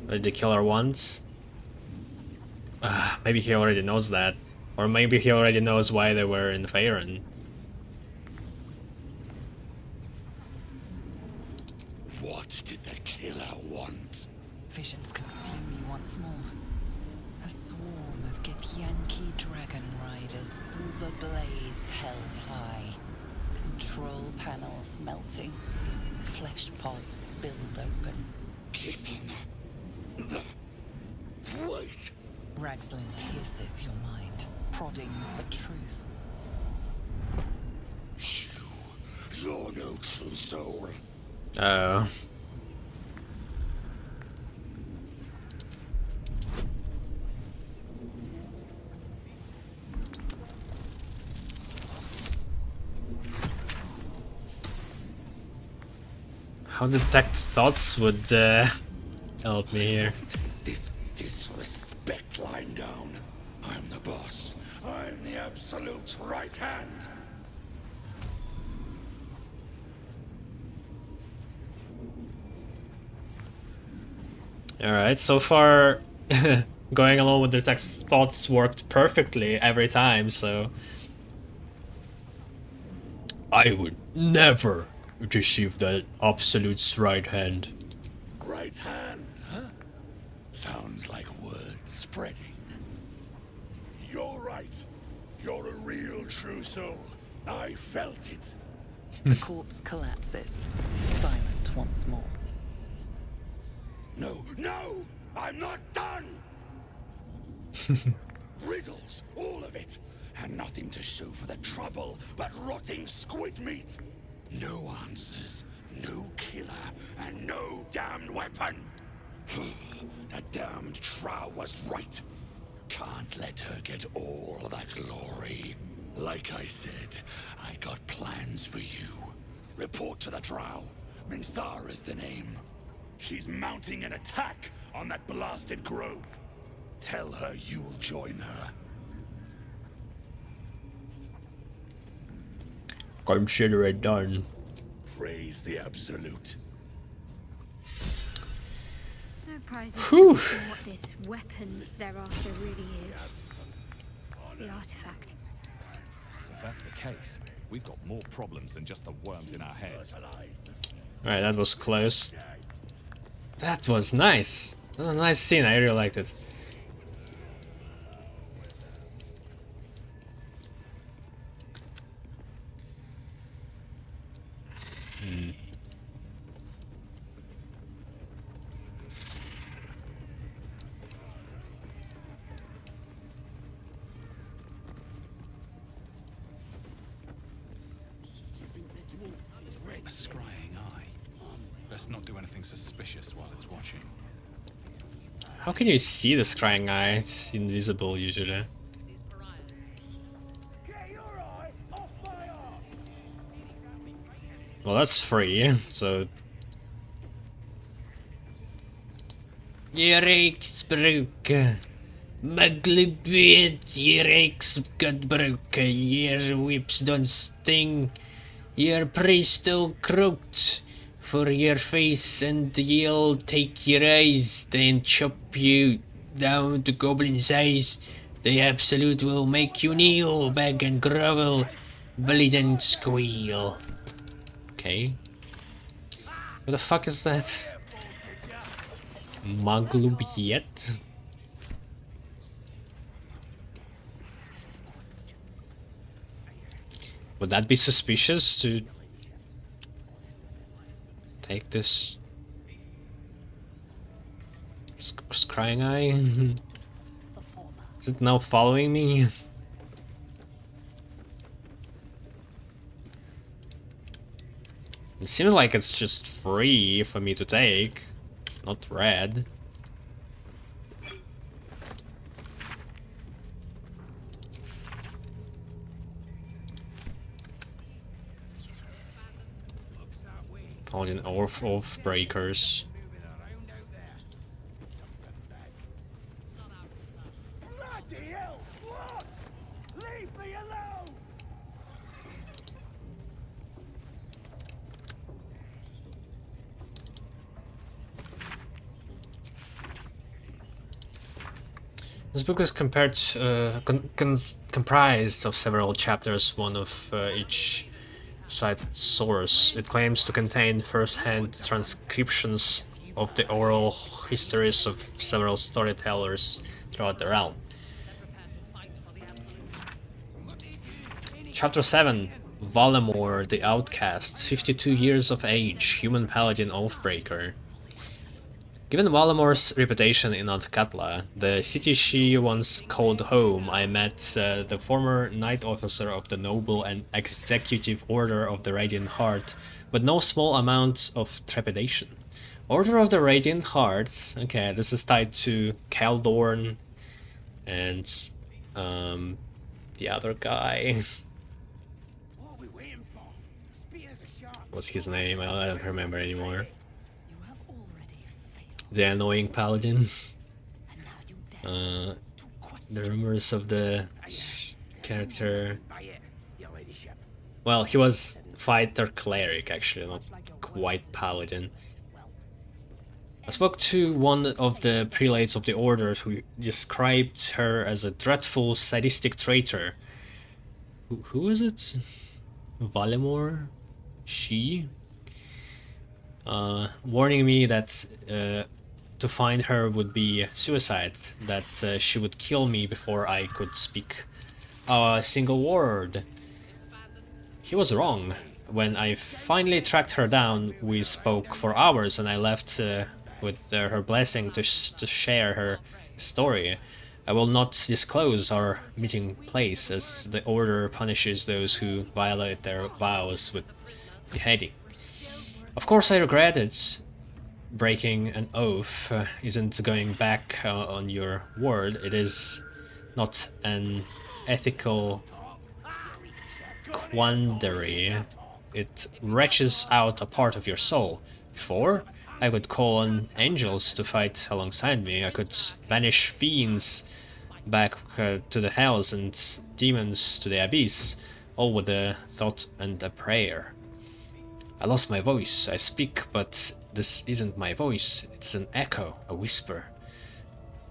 Did the killer once? Maybe he already knows that. Or maybe he already knows why they were in Faerun. What did the killer want? Visions consume you once more. A swarm of Githyanki dragon riders, silver blades held high. Control panels melting. Flesh pods spilled open. Given the... Wait! Ragslin pierces your mind, prodding for truth. You're no true soul. Oh. How detect thoughts would help me here. This disrespect lying down. I'm the boss. I'm the absolute right hand. Alright, so far going along with detect thoughts worked perfectly every time, so I would never receive that Absolute's right hand. Right hand, huh? Sounds like word spreading. You're right. You're a real true soul. I felt it. The corpse collapses, silent once more. No, no! I'm not done! Riddles, all of it. And nothing to show for the trouble but rotting squid meat. No answers, no killer, and no damned weapon. That damned Trow was right. Can't let her get all the glory. Like I said, I got plans for you. Report to the Drow. Minthar is the name. She's mounting an attack on that blasted grove. Tell her you'll join her. Consider it done. Praise the Absolute. No prizes Whew. for guessing what this weapon they're after really is. The artifact. If that's the case, we've got more problems than just the worms in our heads. Alright, that was close. That was nice. A nice scene, I really liked it. A scrying eye. Let's not do anything suspicious while it's watching. How can you see the scrying eye? It's invisible usually. Well, that's free, so... Eriksbruke. Maglubit, Eriksbruke, your whips don't sting. Your priest all crooked for your face, and you'll take your eyes, then chop you down to goblin size. The absolute will make you kneel, beg and grovel, bleed and squeal. Okay. What the fuck is that? Maglubiet? Would that be suspicious to take this scrying eye? Is it now following me? It seems like it's just free for me to take. It's not red. All in off breakers. Bloody hell! What? Leave me alone! This book is comprised of several chapters, one of each cited source. It claims to contain first-hand transcriptions of the oral histories of several storytellers throughout the realm. Chapter 7, Valamor the Outcast, 52 years of age, human paladin oathbreaker. Given Valamor's reputation in Athkatla, the city she once called home, I met the former knight officer of the Noble and Executive Order of the Radiant Heart with no small amount of trepidation. Order of the Radiant Heart, okay, this is tied to Kaldorn and the other guy. What's his name? I don't remember anymore. The annoying paladin. The rumors of the character. Well, he was fighter cleric actually, not quite paladin. I spoke to one of the prelates of the order who described her as a dreadful, sadistic traitor. Who is it? Valimor? She? Warning me that to find her would be suicide, that she would kill me before I could speak a single word. He was wrong. When I finally tracked her down, we spoke for hours and I left with her blessing to share her story. I will not disclose our meeting place, as the order punishes those who violate their vows with beheading. Of course I regret it. Breaking an oath isn't going back on your word. It is not an ethical quandary. It wrenches out a part of your soul. Before, I could call on angels to fight alongside me. I could banish fiends back to the hells and demons to the abyss, all with a thought and a prayer. I lost my voice. I speak, but this isn't my voice. It's an echo, a whisper.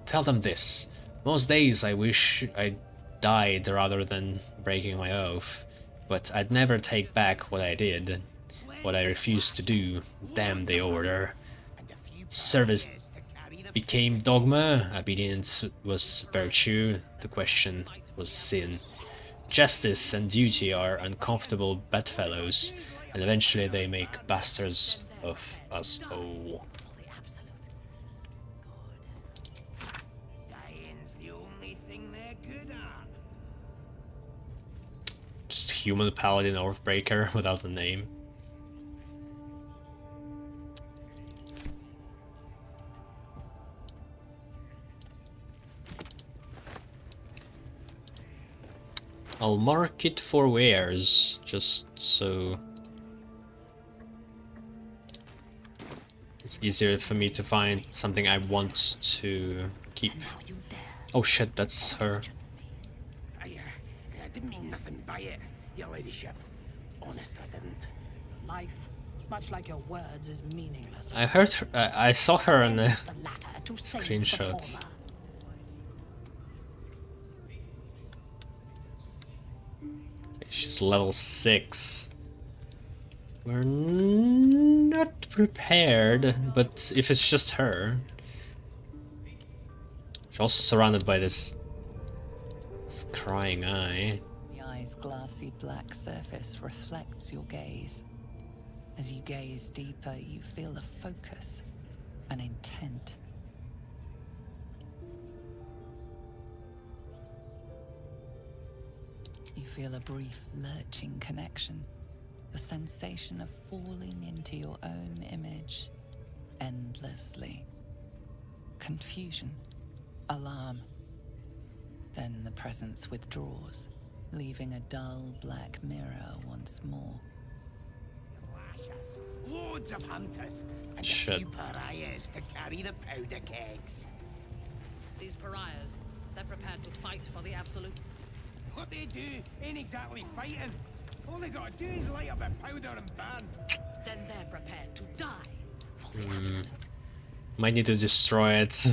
Tell them this. Most days I wish I died rather than breaking my oath, but I'd never take back what I did, what I refused to do. Damn the order. Service became dogma, obedience was virtue, the question was sin. Justice and duty are uncomfortable bedfellows, and eventually they make bastards of us all. Just human paladin Oathbreaker without a name. I'll mark it for wares, just so it's easier for me to find something I want to keep. Oh shit, that's her. I didn't mean nothing by it, your ladyship. Honest, I didn't. Life, much like your words, is meaningless. I heard her, I saw her in the screenshots. She's level 6. We're not prepared, but if it's just her. She's also surrounded by this crying eye. The eye's glassy black surface reflects your gaze. As you gaze deeper, you feel a focus, an intent. You feel a brief lurching connection, the sensation of falling into your own image endlessly. Confusion, alarm. Then the presence withdraws, leaving a dull black mirror once more. Loads of hunters and Shit. a few pariahs to carry the powder kegs. These pariahs, they're prepared to fight for the absolute. What they do ain't exactly fighting. All they gotta do is light up a powder and ban. Then they're prepared to die for the absolute. Might need to destroy it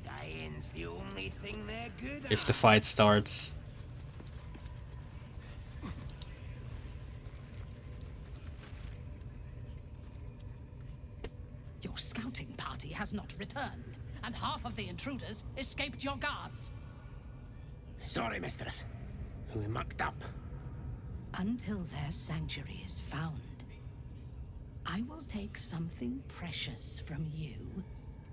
Dying's the only thing they're good at. if the fight starts. Your scouting party has not returned, and half of the intruders escaped your guards. Sorry, mistress. We mucked up. Until their sanctuary is found, I will take something precious from you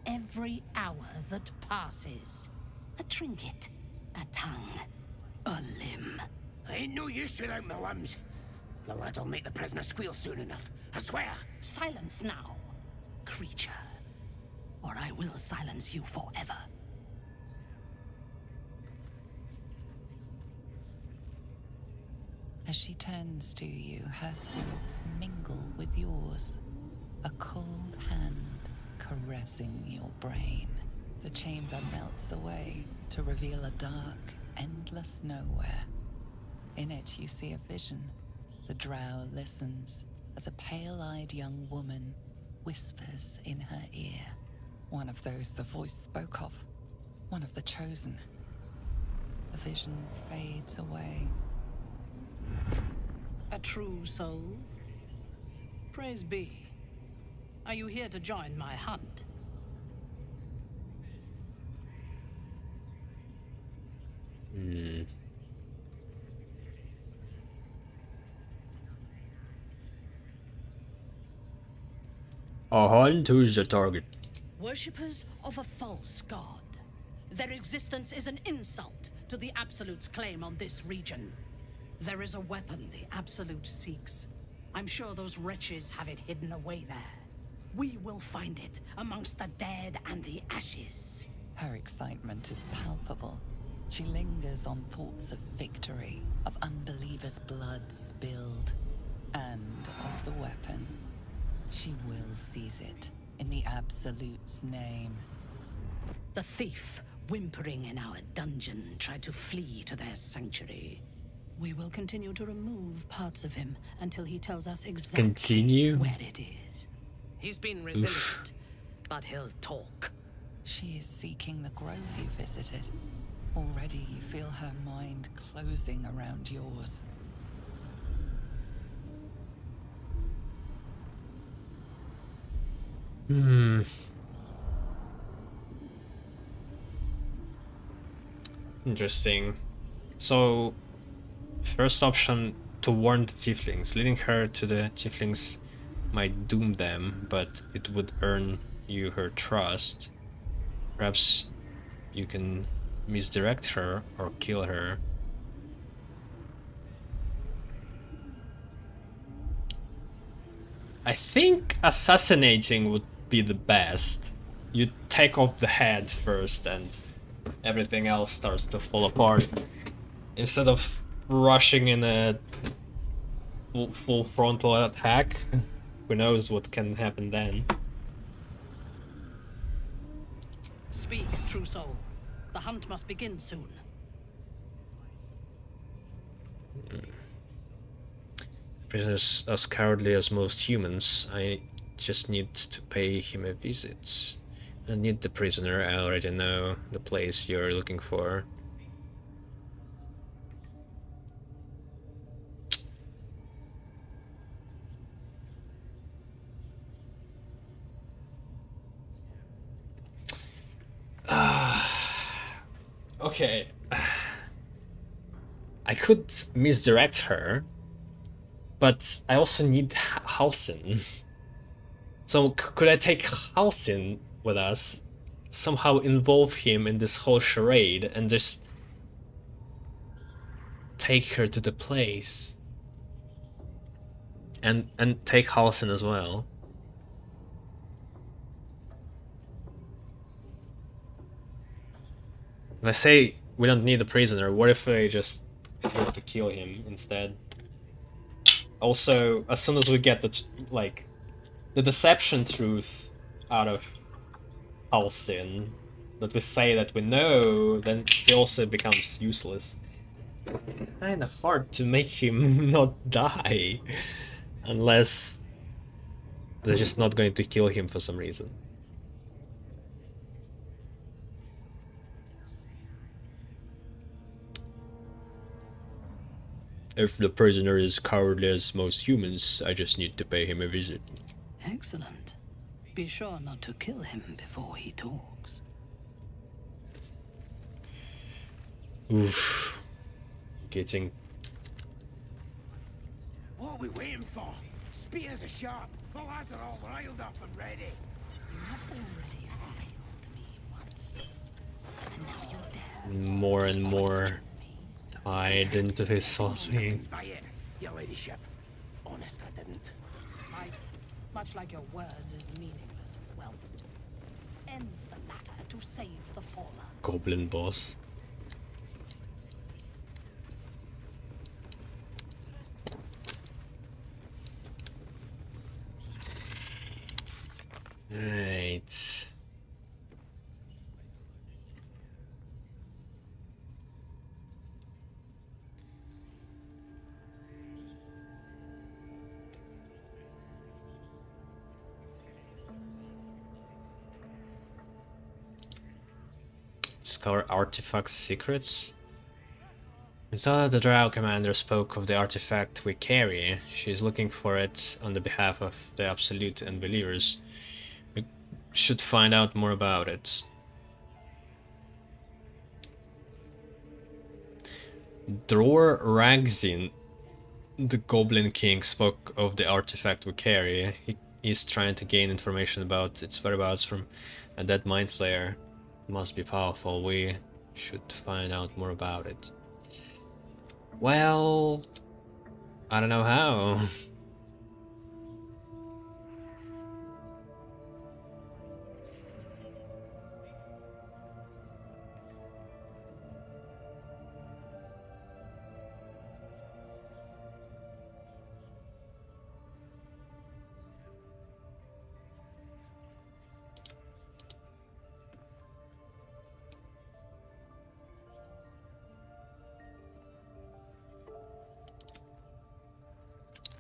every hour that passes. A trinket, a tongue, a limb. I ain't no use without my limbs. The lad'll make the prisoner squeal soon enough, I swear. Silence now, creature, or I will silence you forever. As she turns to you, her thoughts mingle with yours. A cold hand caressing your brain. The chamber melts away to reveal a dark, endless nowhere. In it, you see a vision. The drow listens as a pale-eyed young woman whispers in her ear. One of those the voice spoke of. One of the chosen. The vision fades away. A true soul? Praise be. Are you here to join my hunt? A hunt? Who's the target? Worshippers of a false god. Their existence is an insult to the Absolute's claim on this region. There is a weapon the Absolute seeks. I'm sure those wretches have it hidden away there. We will find it amongst the dead and the ashes. Her excitement is palpable. She lingers on thoughts of victory, of unbelievers' blood spilled, and of the weapon. She will seize it in the Absolute's name. The thief, whimpering in our dungeon, tried to flee to their sanctuary. We will continue to remove parts of him until he tells us exactly where it is. He's been resilient, but he'll talk. She is seeking the grove you visited. Already you feel her mind closing around yours. Interesting. So, first option, to warn the tieflings. Leading her to the tieflings might doom them, but it would earn you her trust. Perhaps you can misdirect her or kill her. I think assassinating would be the best. You take off the head first and everything else starts to fall apart. Instead of rushing in a full frontal attack, who knows what can happen then. Speak, true soul. The hunt must begin soon. Prisoner's as cowardly as most humans. I just need to pay him a visit. I need the prisoner. I already know the place you're looking for. Okay. I could misdirect her, but I also need Halsin. So could I take Halsin with us, somehow involve him in this whole charade, and just take her to the place? And take Halsin as well. If I say we don't need a prisoner, what if I just have to kill him instead? Also, as soon as we get the deception truth out of Halsin, that we say that we know, then he also becomes useless. It's kinda hard to make him not die, unless they're just not going to kill him for some reason. If the prisoner is cowardly as most humans, I just need to pay him a visit. Excellent. Be sure not to kill him before he talks. Oof. Getting... What are we waiting for? Spears are sharp. The lads are all riled up and ready. You have already failed me once. And now you're dead. More and more tied into his saucy. By it, your ladyship. Honest, I didn't. Life, much like your words, is meaningless. Well, end the latter to save the former. Goblin boss. Right. Discover artifact secrets. We thought the Drow commander spoke of the artifact we carry. She's looking for it on the behalf of the Absolute and Believers. We should find out more about it. Dror Ragzin, the Goblin King, spoke of the artifact we carry. He's trying to gain information about its whereabouts from a dead mind flayer. It must be powerful. We should find out more about it. Well, I don't know how.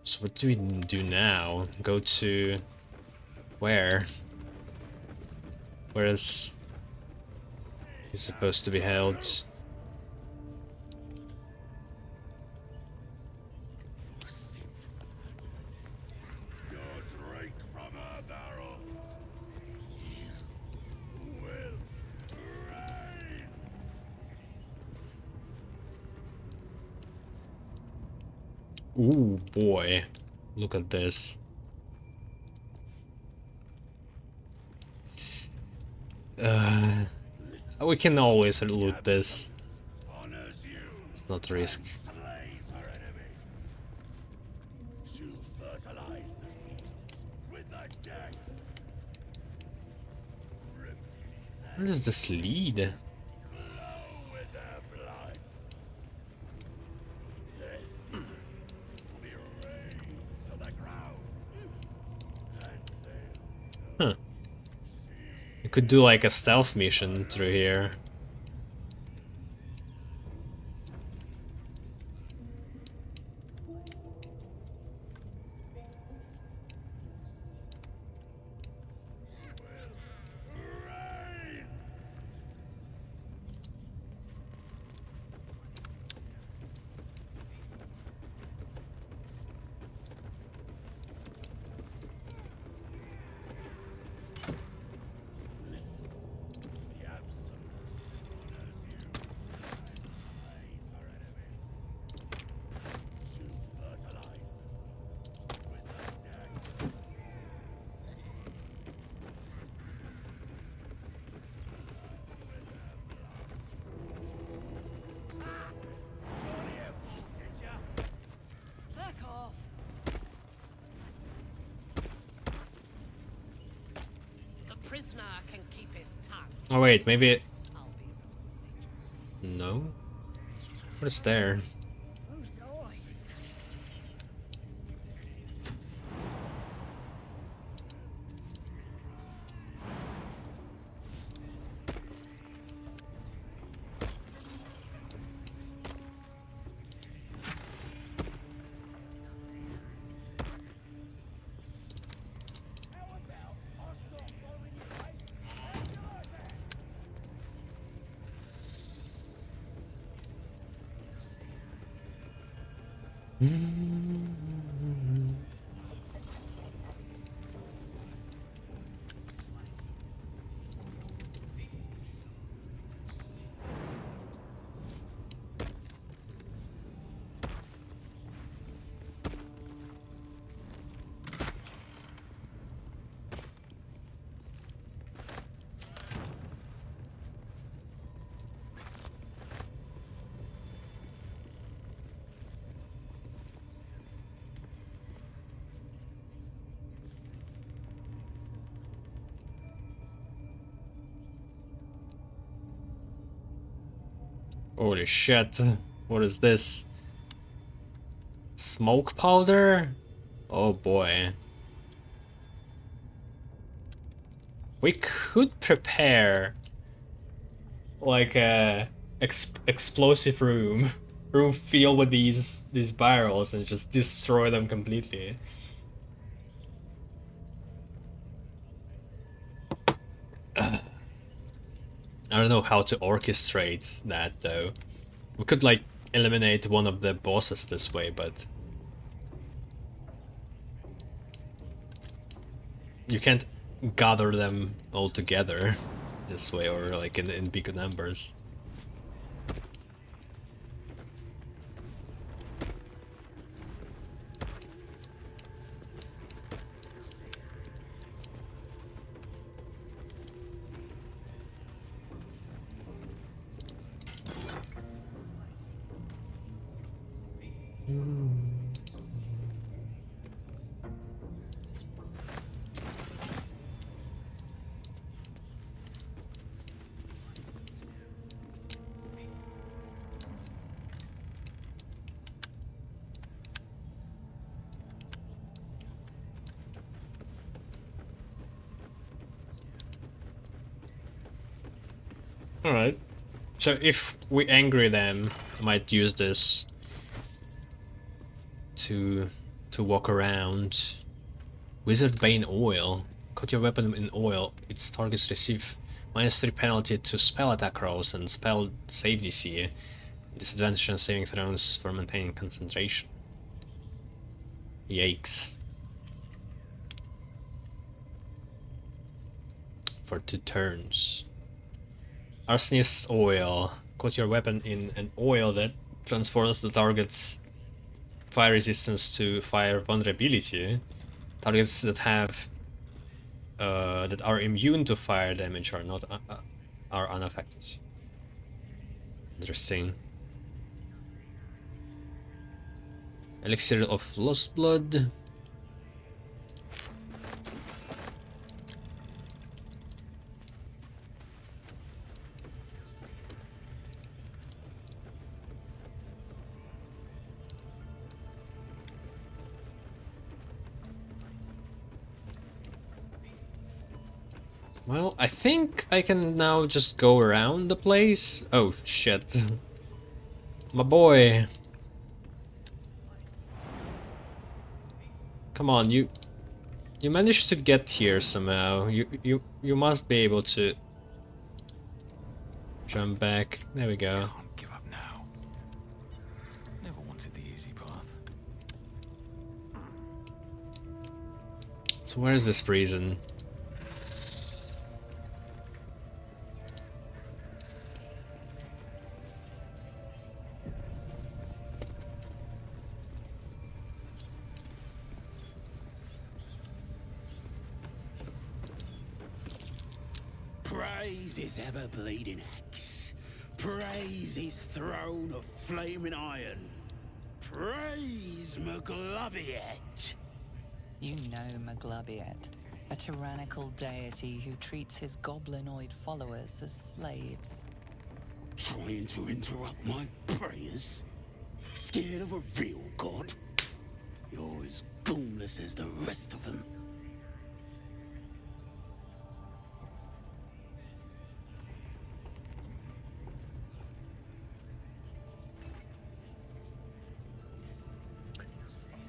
So what do we do now? Go to... where? Where is... he's supposed to be held? Ooh, boy. Look at this. We can always loot this. It's not a risk. Where does this lead? Huh. You could do like a stealth mission through here. Oh wait, maybe it... No? What is there? Holy shit. What is this? Smoke powder? Oh boy. We could prepare like a explosive room filled with these barrels and just destroy them completely. I don't know how to orchestrate that though. We could like eliminate one of the bosses this way, but you can't gather them all together this way or like in big numbers. Alright. So if we angry them, I might use this to walk around. Wizard Bane oil. Coat your weapon in oil. Its targets receive -3 penalty to spell attack rolls and spell save DC. Disadvantage on saving throws for maintaining concentration. Yikes. For 2 turns. Arsonist oil. Coat your weapon in an oil that transforms the target's fire resistance to fire vulnerability. Targets that have that are immune to fire damage are not are unaffected. Interesting. Elixir of Lost Blood. Well, I think I can now just go around the place. Oh, shit. My boy. Come on, you managed to get here somehow. You must be able to jump back. There we go. Can't give up now. Never wanted the easy path. So where's this prison? Praise his ever-bleeding axe. Praise his throne of flaming iron. Praise Maglobiet. You know Maglobiet, a tyrannical deity who treats his goblinoid followers as slaves. Trying to interrupt my prayers? Scared of a real god? You're as goonless as the rest of them.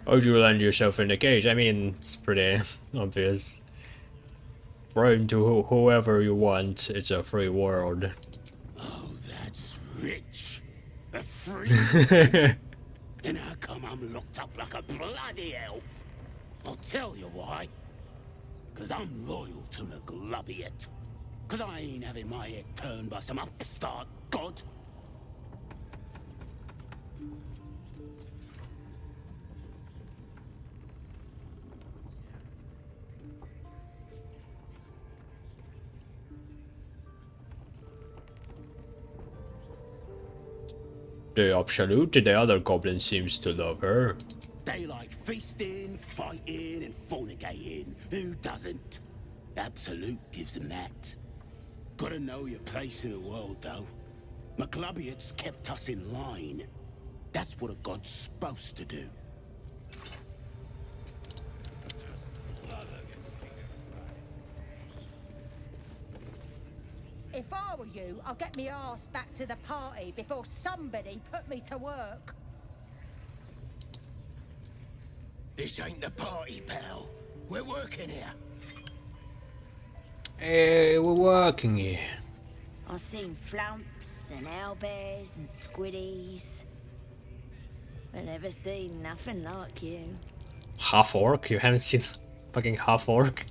How'd you land yourself in the cage? I mean, it's pretty obvious. Throw into whoever you want. It's a free world. Oh, that's rich. A free And how come I'm locked up like a bloody elf? I'll tell you why. 'Cause I'm loyal to Maglobiet. 'Cause I ain't having my head turned by some upstart god. The Absolute, the other goblin seems to love her. They like feasting, fighting, and fornicating. Who doesn't? Absolute gives them that. Gotta know your place in the world, though. Maglobiet's kept us in line. That's what a god's supposed to do. If I were you, I'd get me arse back to the party before somebody put me to work. This ain't the party, pal. We're working here. Hey, we're working here. I've seen flumps and owlbears and squiddies. But never seen nothing like you. Half orc? You haven't seen fucking half orc?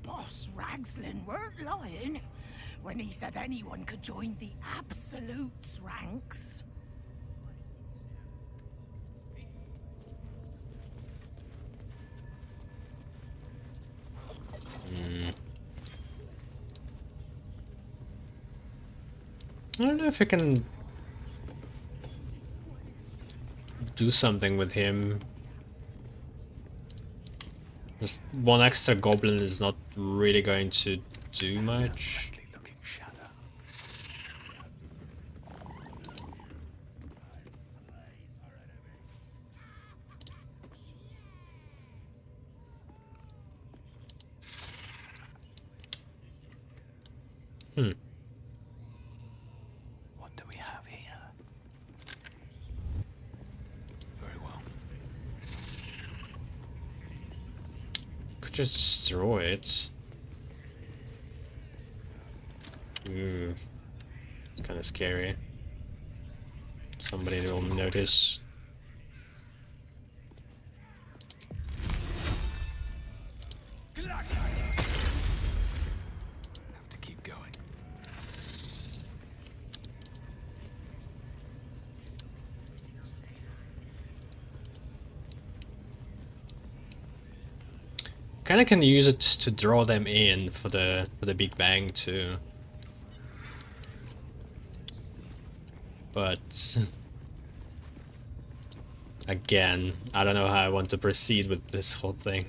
Boss Ragslin weren't lying when he said anyone could join the Absolute's ranks. I don't know if I can do something with him. Just one extra goblin is not really going to do much. What do we have here? Very well. Could just destroy it. It's kind of scary. Somebody will notice. Kinda can use it to draw them in for the Big Bang too. But again, I don't know how I want to proceed with this whole thing.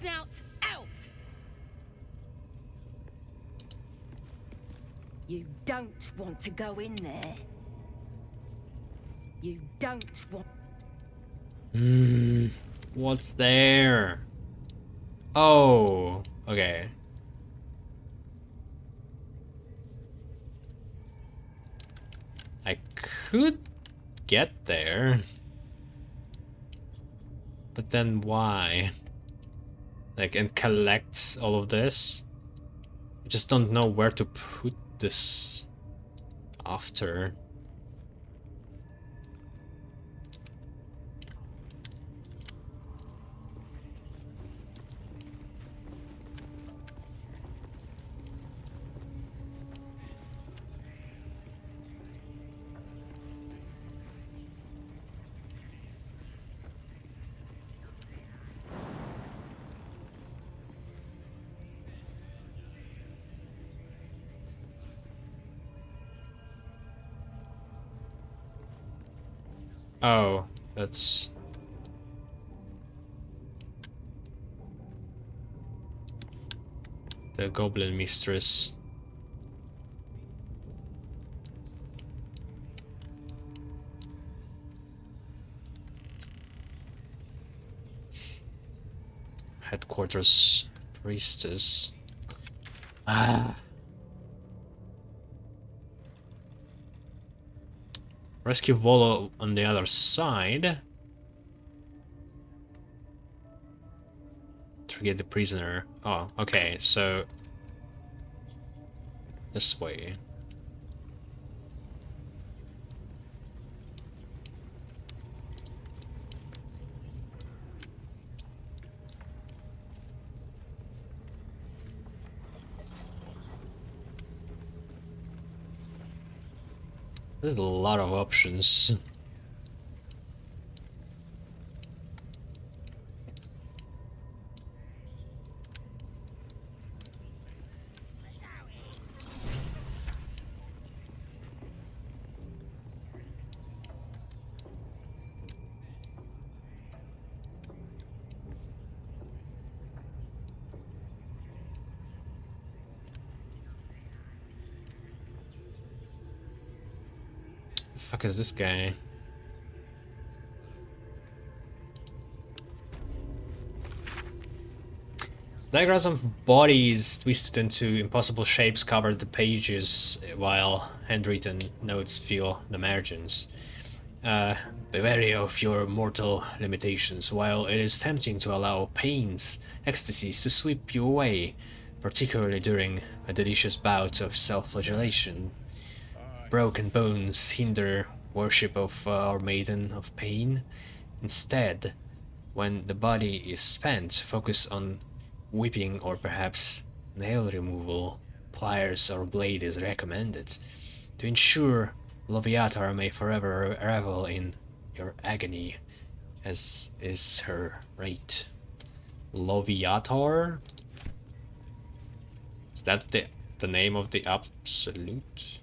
Snout out! You don't want to go in there. You don't want... What's there? Oh, okay. I could get there. But then why? Like, and collect all of this? I just don't know where to put this after. Oh, that's... the Goblin Mistress. Headquarters Priestess. Ah. Rescue Volo on the other side. To get the prisoner. Oh, okay, so this way. There's a lot of options. The fuck is this guy? Diagrams of bodies twisted into impossible shapes cover the pages, while handwritten notes fill the margins. Be wary of your mortal limitations. While it is tempting to allow pains, ecstasies to sweep you away, particularly during a delicious bout of self-flagellation, broken bones hinder worship of our Maiden of Pain. Instead, when the body is spent, focus on whipping or perhaps nail removal. Pliers or blade is recommended to ensure Loviatar may forever revel in your agony, as is her rate. Loviatar? Is that the name of the absolute?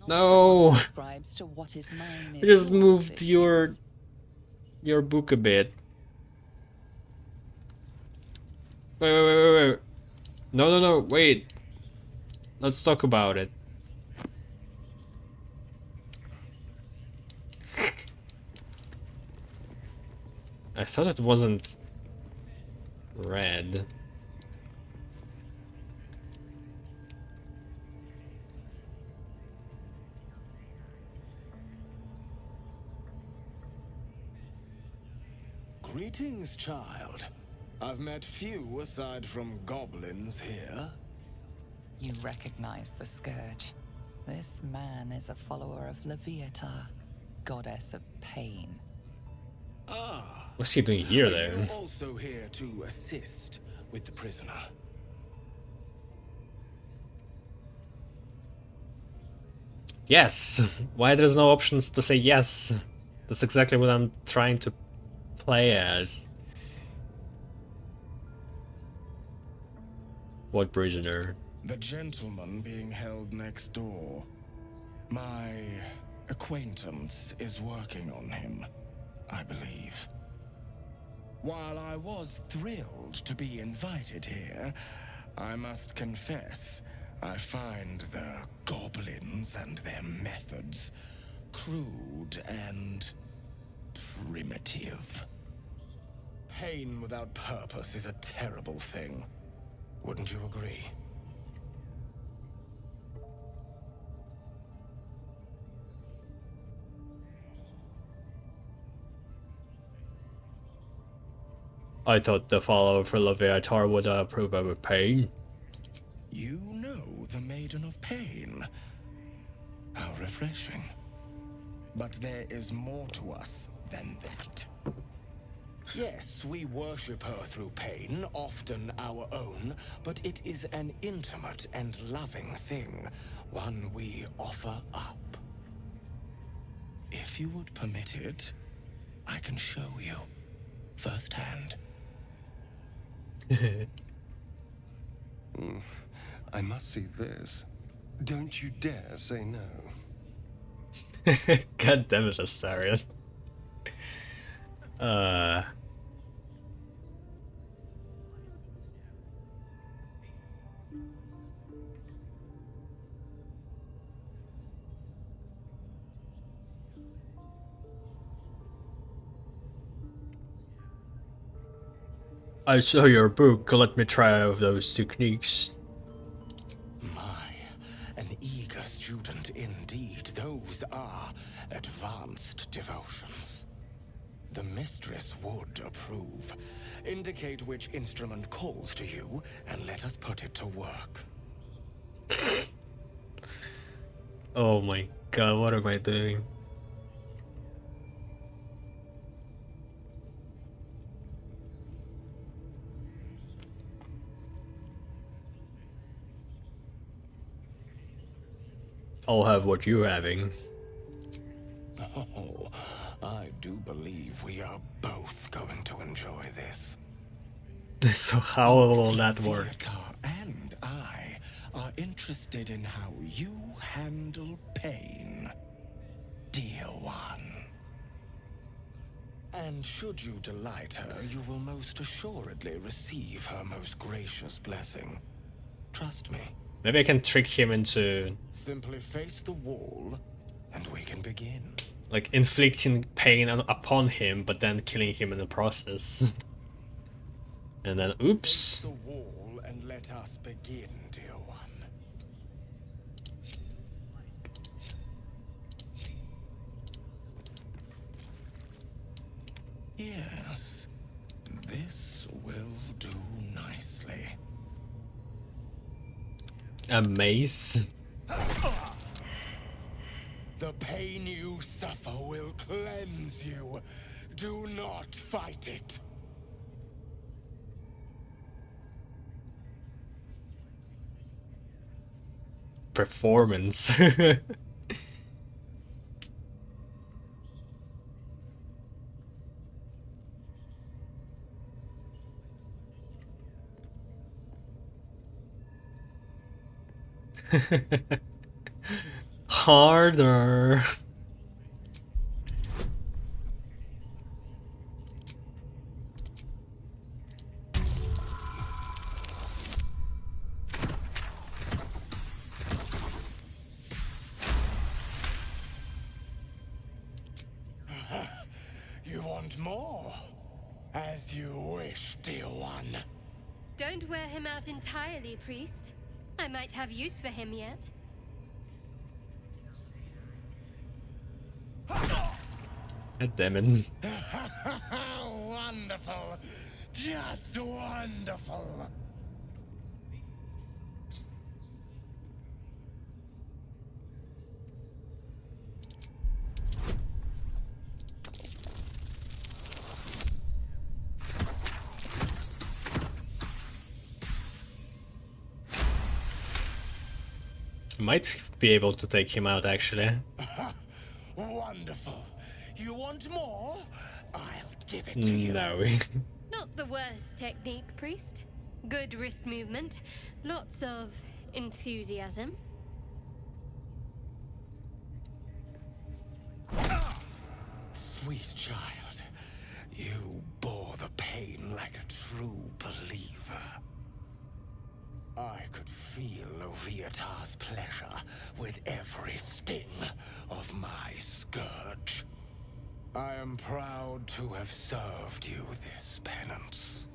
No! Subscribes to what is mine I is just yours, moved it your seems. book a bit. Wait. No, wait. Let's talk about it. I thought it wasn't red. Greetings, child. I've met few aside from goblins here. You recognize the scourge. This man is a follower of Leviatar, goddess of pain. Ah. What's he doing here Are then? you also here to assist with the prisoner? Yes! Why there's no options to say yes? That's exactly what I'm trying to play as. What prisoner? The gentleman being held next door. My acquaintance is working on him, I believe. While I was thrilled to be invited here, I must confess, I find the goblins and their methods crude and primitive. Pain without purpose is a terrible thing. Wouldn't you agree? I thought the follower for Leviatar would approve of pain. You know the Maiden of Pain. How refreshing. But there is more to us than that. Yes, we worship her through pain, often our own, but it is an intimate and loving thing, one we offer up. If you would permit it, I can show you firsthand. I must see this. Don't you dare say no. God damn it, Astarion. I saw your book, let me try out those techniques. My, an eager student indeed. Those are advanced devotions. The mistress would approve. Indicate which instrument calls to you, and let us put it to work. Oh my god, what am I doing? I'll have what you're having. Oh, I do believe we are both going to enjoy this. So how will that work? And I are interested in how you handle pain, dear one. And should you delight her, you will most assuredly receive her most gracious blessing. Trust me. Maybe I can trick him into... Simply face the wall, and we can begin. Like, inflicting pain upon him, but then killing him in the process. And then, oops. Face the wall and let us begin, dear one. Yes, this will do nicely. A mace? The pain you suffer will cleanse you. Do not fight it. Performance. Harder. You want more? As you wish, dear one. Don't wear him out entirely, priest. I might have use for him yet. God damn it. Wonderful. Just wonderful. Might be able to take him out, actually. Wonderful. You want more? I'll give it to you. No. Not the worst technique, priest. Good wrist movement. Lots of enthusiasm. Sweet child, you bore the pain like a true believer. I could feel Loviatar's pleasure with every sting of my scourge. I am proud to have served you this penance.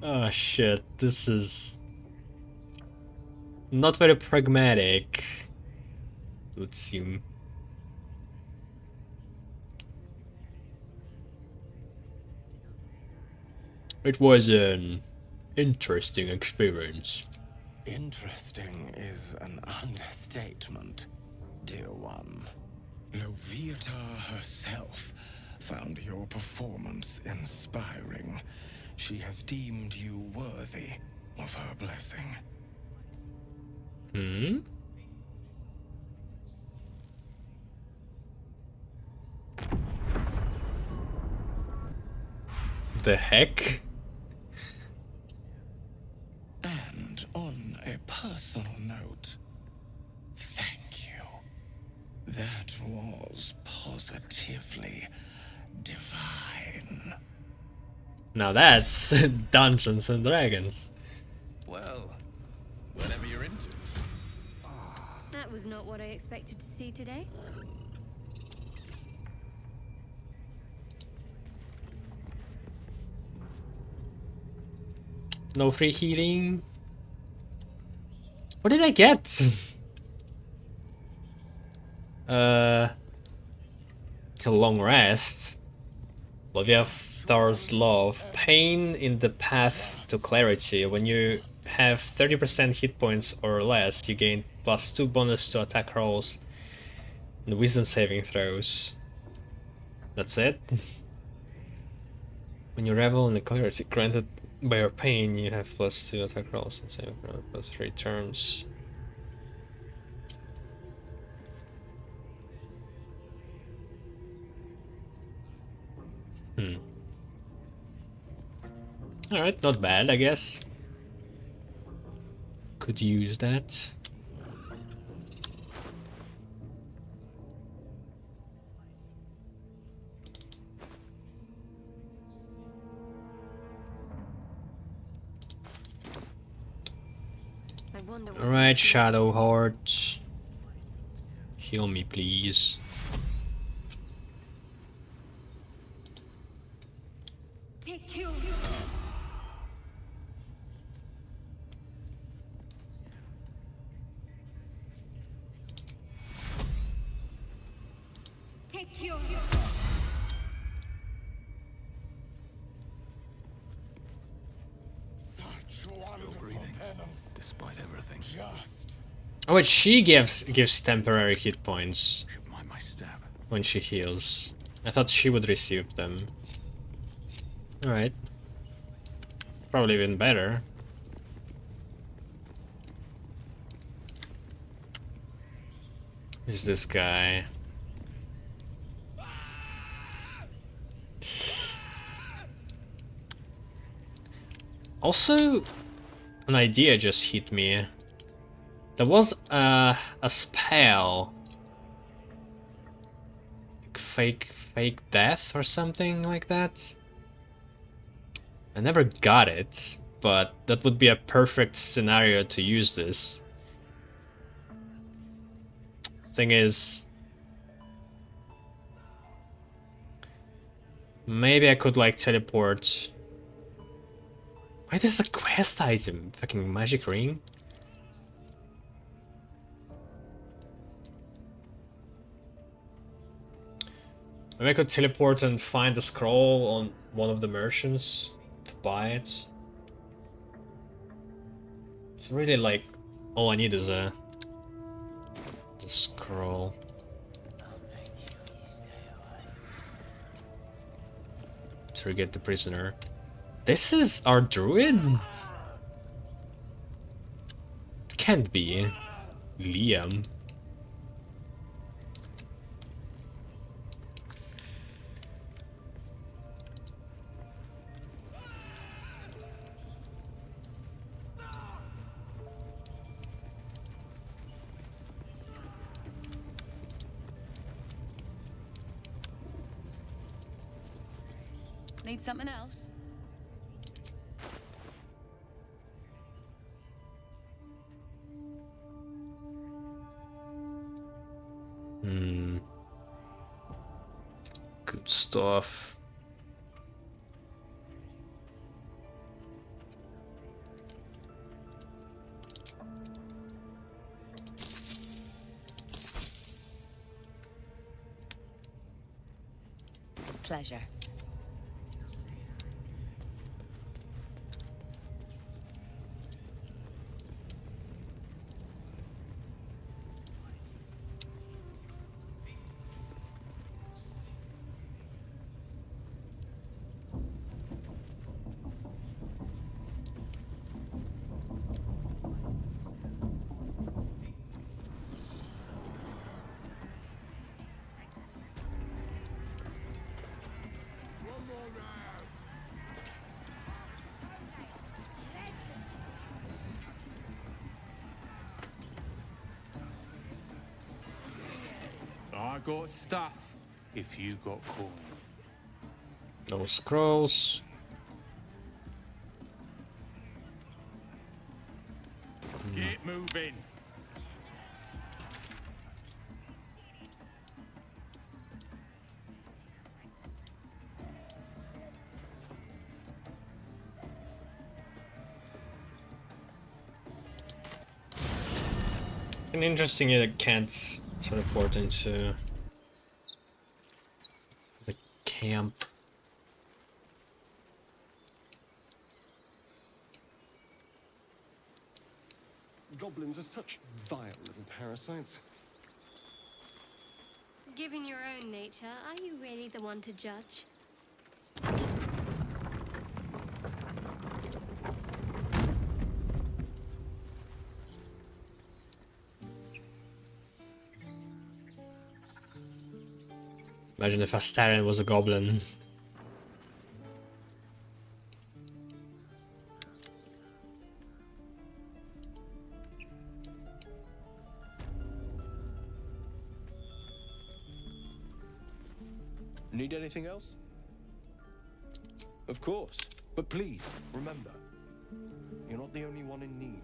Oh shit, this is not very pragmatic, it would seem. It was an interesting experience. Interesting is an understatement, dear one. Loviatar herself found your performance inspiring. She has deemed you worthy of her blessing. Hmm? The heck? And on a personal note, thank you. That was positively divine. Now that's Dungeons and Dragons. Well, whatever you're into. That was not what I expected to see today. No free healing. What did I get? It's a long rest. Loviatar's Love. Pain in the path to clarity. When you have 30% hit points or less, you gain +2 bonus to attack rolls and wisdom saving throws. That's it. When you revel in the clarity granted by your pain, you have +2 attack rolls and saving throws +3 turns. Alright, not bad, I guess. Could use that. Alright, Shadow Heart. Heal me, please. Take you. Take you. Still breathing, despite everything. Oh wait, she gives temporary hit points Should mind my step. when she heals. I thought she would receive them. Alright. Probably even better. Who's this guy? Also, an idea just hit me. There was a spell. Fake death or something like that. I never got it, but that would be a perfect scenario to use this. Thing is, maybe I could like teleport. Why this is a quest item? Fucking magic ring? Maybe I could teleport and find the scroll on one of the merchants to buy it. It's really like all I need is the scroll. To get the prisoner. This is our druid? can't be Liam. Need something else? Good stuff. Pleasure. I got stuff if you got coin. No scrolls. Get moving. And interesting it can't teleport into the camp. Goblins are such vile little parasites. Given your own nature, are you really the one to judge? Imagine if Astarion was a goblin. Need anything else? Of course. But please, remember, you're not the only one in need.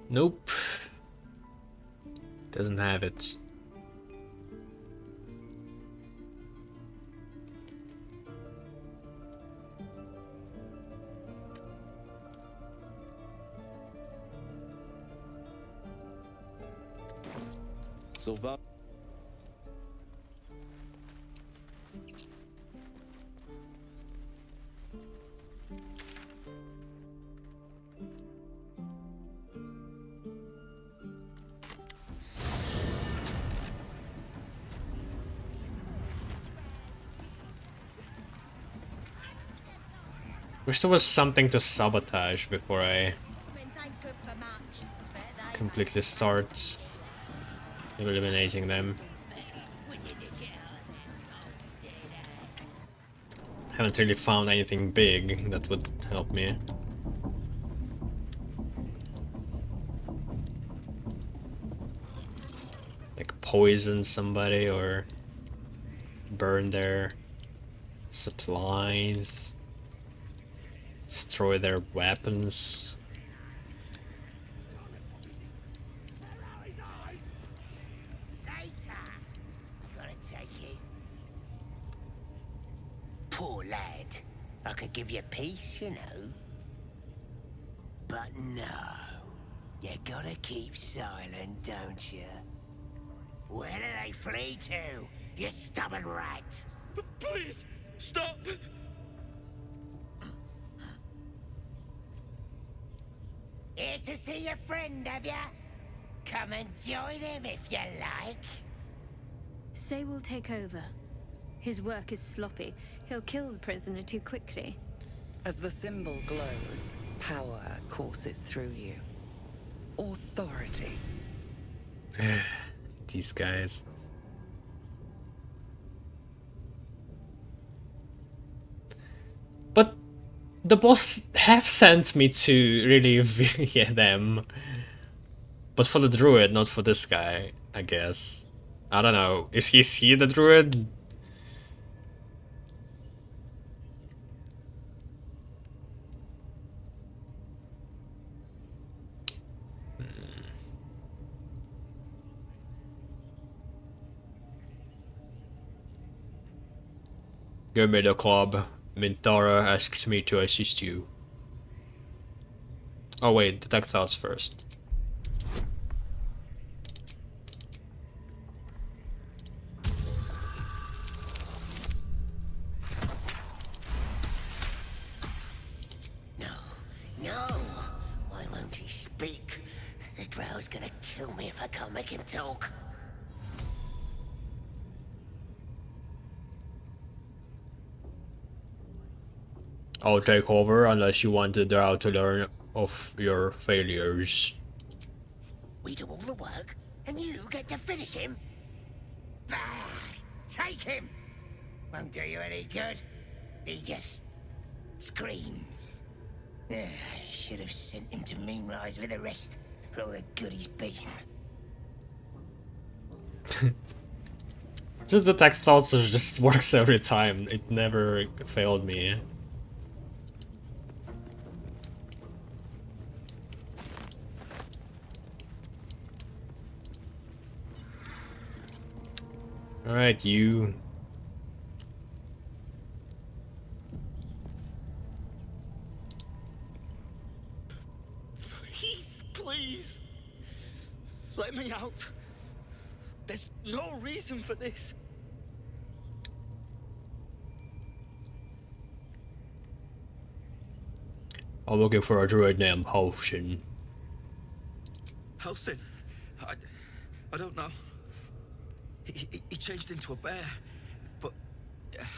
Nope. Doesn't have it. Silva. Wish there was something to sabotage before I completely start eliminating them. Haven't really found anything big that would help me. Like poison somebody or burn their supplies. Destroy their weapons. Poor lad. I could give you peace, you know. But no. You gotta keep silent, don't you? Where do they flee to, you stubborn rat? Please, stop! Here to see your friend, have ya? Come and join him if you like. Say we'll take over. His work is sloppy. He'll kill the prisoner too quickly. As the symbol glows, power courses through you. Authority. These guys. But the boss have sent me to relieve them. But for the druid, not for this guy, I guess. I don't know. Is he the druid? Give me the club. Mintara asks me to assist you. Oh wait, detect thoughts first. No, why won't he speak? The drow's gonna kill me if I can't make him talk. I'll take over unless you want the drow to learn of your failures. We do all the work, and you get to finish him? Bah! Take him! Won't do you any good. He just screams. I should have sent him to Moonrise with the rest, for all the good he's been. Just the text also just works every time. It never failed me. Alright, you. Please, let me out. There's no reason for this. I'm looking for a druid named Halfshin. Halsin? I don't know. He changed into a bear, but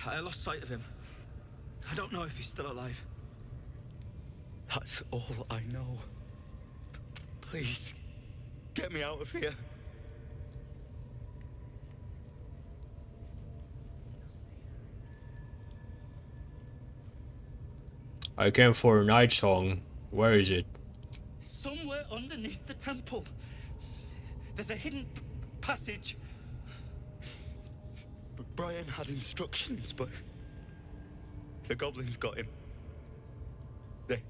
I lost sight of him. I don't know if he's still alive. That's all I know. Please, get me out of here. I came for a night song. Where is it? Somewhere underneath the temple. There's a hidden passage. Brian had instructions, but the goblins got him. They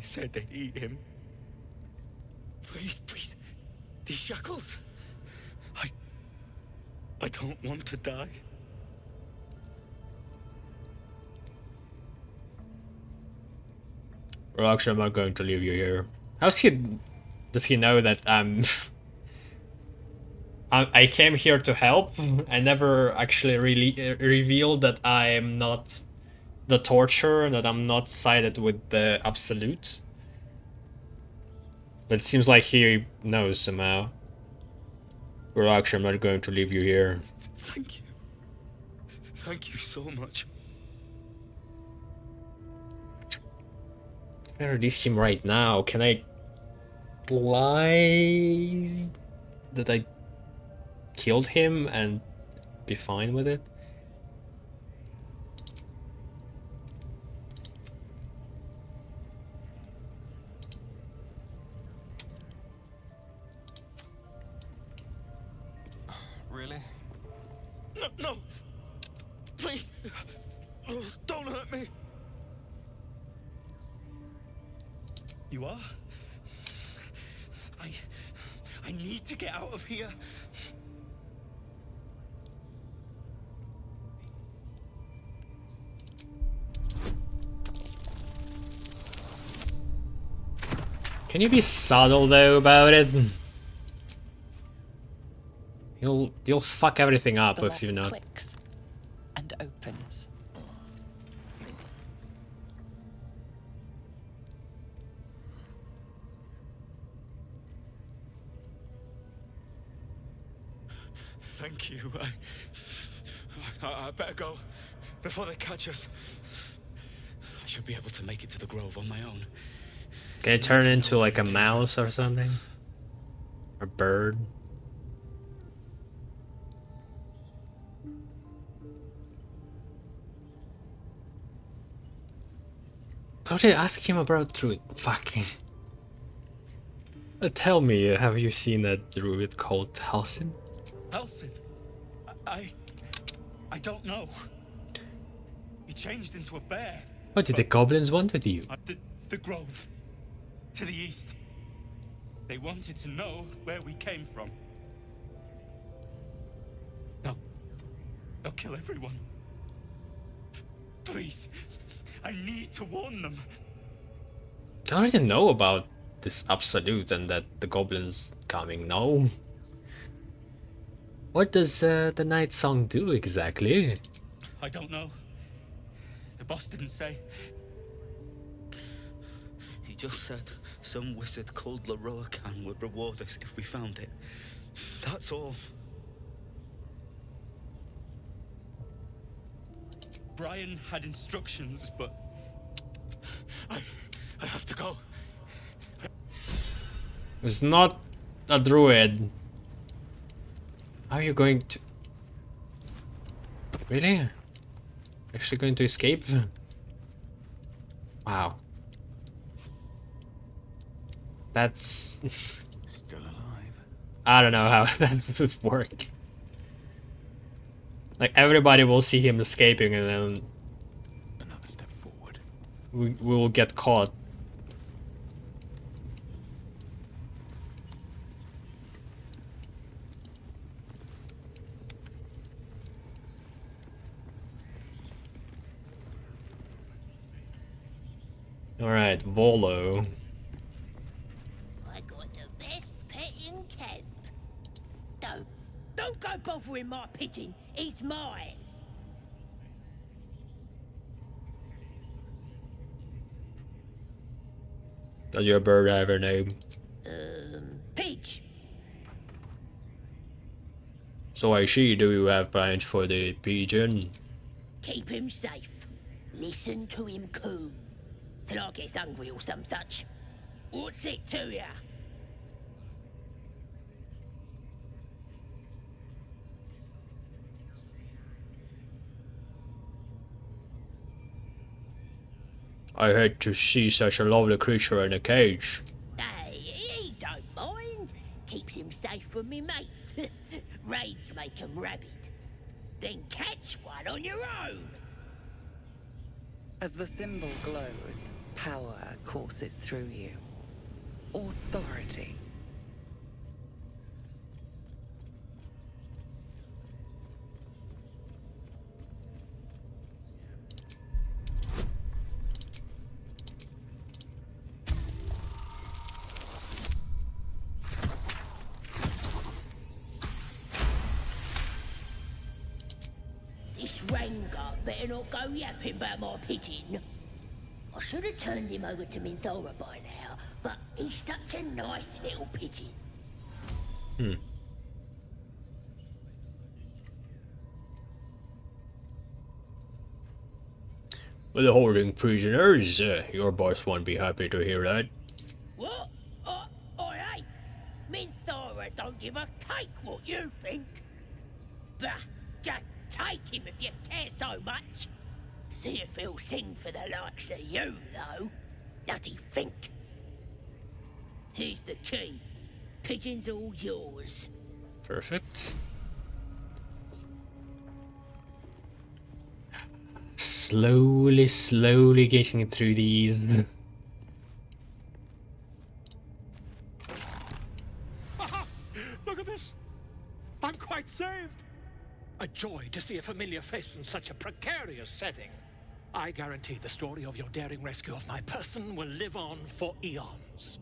said they'd eat him. Please, these shackles. I don't want to die. Well, actually, I'm not going to leave you here. Does he know that I came here to help? I never actually really revealed that I am not the torturer, that I'm not sided with the Absolute. But it seems like he knows somehow. Well, actually, I'm not going to leave you here. Thank you. Thank you so much. I release him right now. Can I lie that I killed him and be fine with it? Really? No! Please! Oh, don't hurt me! You are? I need to get out of here. Can you be subtle though about it? You'll fuck everything up if you're not. Clicks and opens. you. I better go before they catch us. I should be able to make it to the grove on my own. Can it turn into like a mouse or something? A bird? How did I ask him about druid? Fucking. Tell me, have you seen a druid called Halsin? Halsin? I don't know. He changed into a bear. What did the goblins want with you? The grove. To the east. They wanted to know where we came from. They'll kill everyone. Please. I need to warn them. I don't even know about this absolute and that the goblins coming. No. What does the night song do exactly? I don't know. The boss didn't say. He just said some wizard called Leroacan would reward us if we found it. That's all. Brian had instructions, but I have to go. It's not a druid. How are you going to... Really? Actually going to escape? Wow. That's... Still alive. I don't know how that would work. Like, everybody will see him escaping and then... Another step forward. We will get caught. Alright, Volo. I got the best pet in camp. Don't go bothering my pigeon. He's mine. Does your bird have a name? Pidge. So I see, do you have plans for the pigeon? Keep him safe. Listen to him coo. Till I gets hungry or some such. What's it to ya? I hate to see such a lovely creature in a cage. Hey, he don't mind. Keeps him safe from me mates. Raids make him rabid. Then catch one on your own. As the symbol glows, power courses through you. Authority. This Ranger better not go yapping about my pigeon. I should have turned him over to Minthora by now, but he's such a nice little pigeon. With the holding prisoners, your boss won't be happy to hear that. What? I ain't. Minthora don't give a cake what you think. Bah, just take him if you care so much. See if he'll sing for the likes of you, though. Bloody think. Here's the key. Pigeon's all yours. Perfect. Slowly getting through these. Look at this! I'm quite saved! A joy to see a familiar face in such a precarious setting. I guarantee the story of your daring rescue of my person will live on for eons.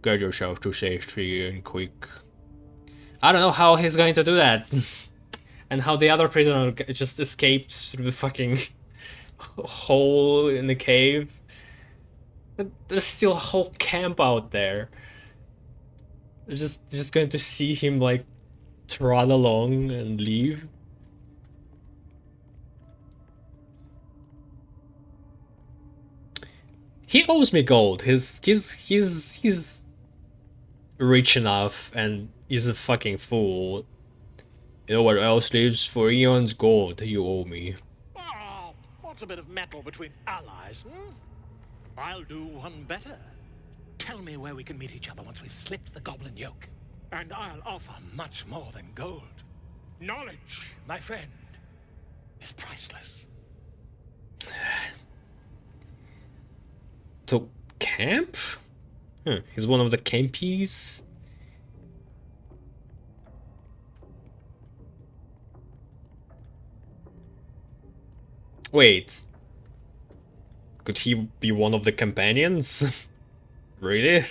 Get yourself to safety and quick. I don't know how he's going to do that. And how the other prisoner just escaped through the fucking hole in the cave. But there's still a whole camp out there. They're just going to see him like trot along and leave. He owes me gold. He's rich enough and he's a fucking fool. You know what else lives? For eons gold you owe me. Oh, what's a bit of metal between allies, hmm? I'll do one better. Tell me where we can meet each other once we've slipped the goblin yoke. And I'll offer much more than gold. Knowledge, my friend, is priceless. So, camp? He's one of the campies? Wait. Could he be one of the companions? Really?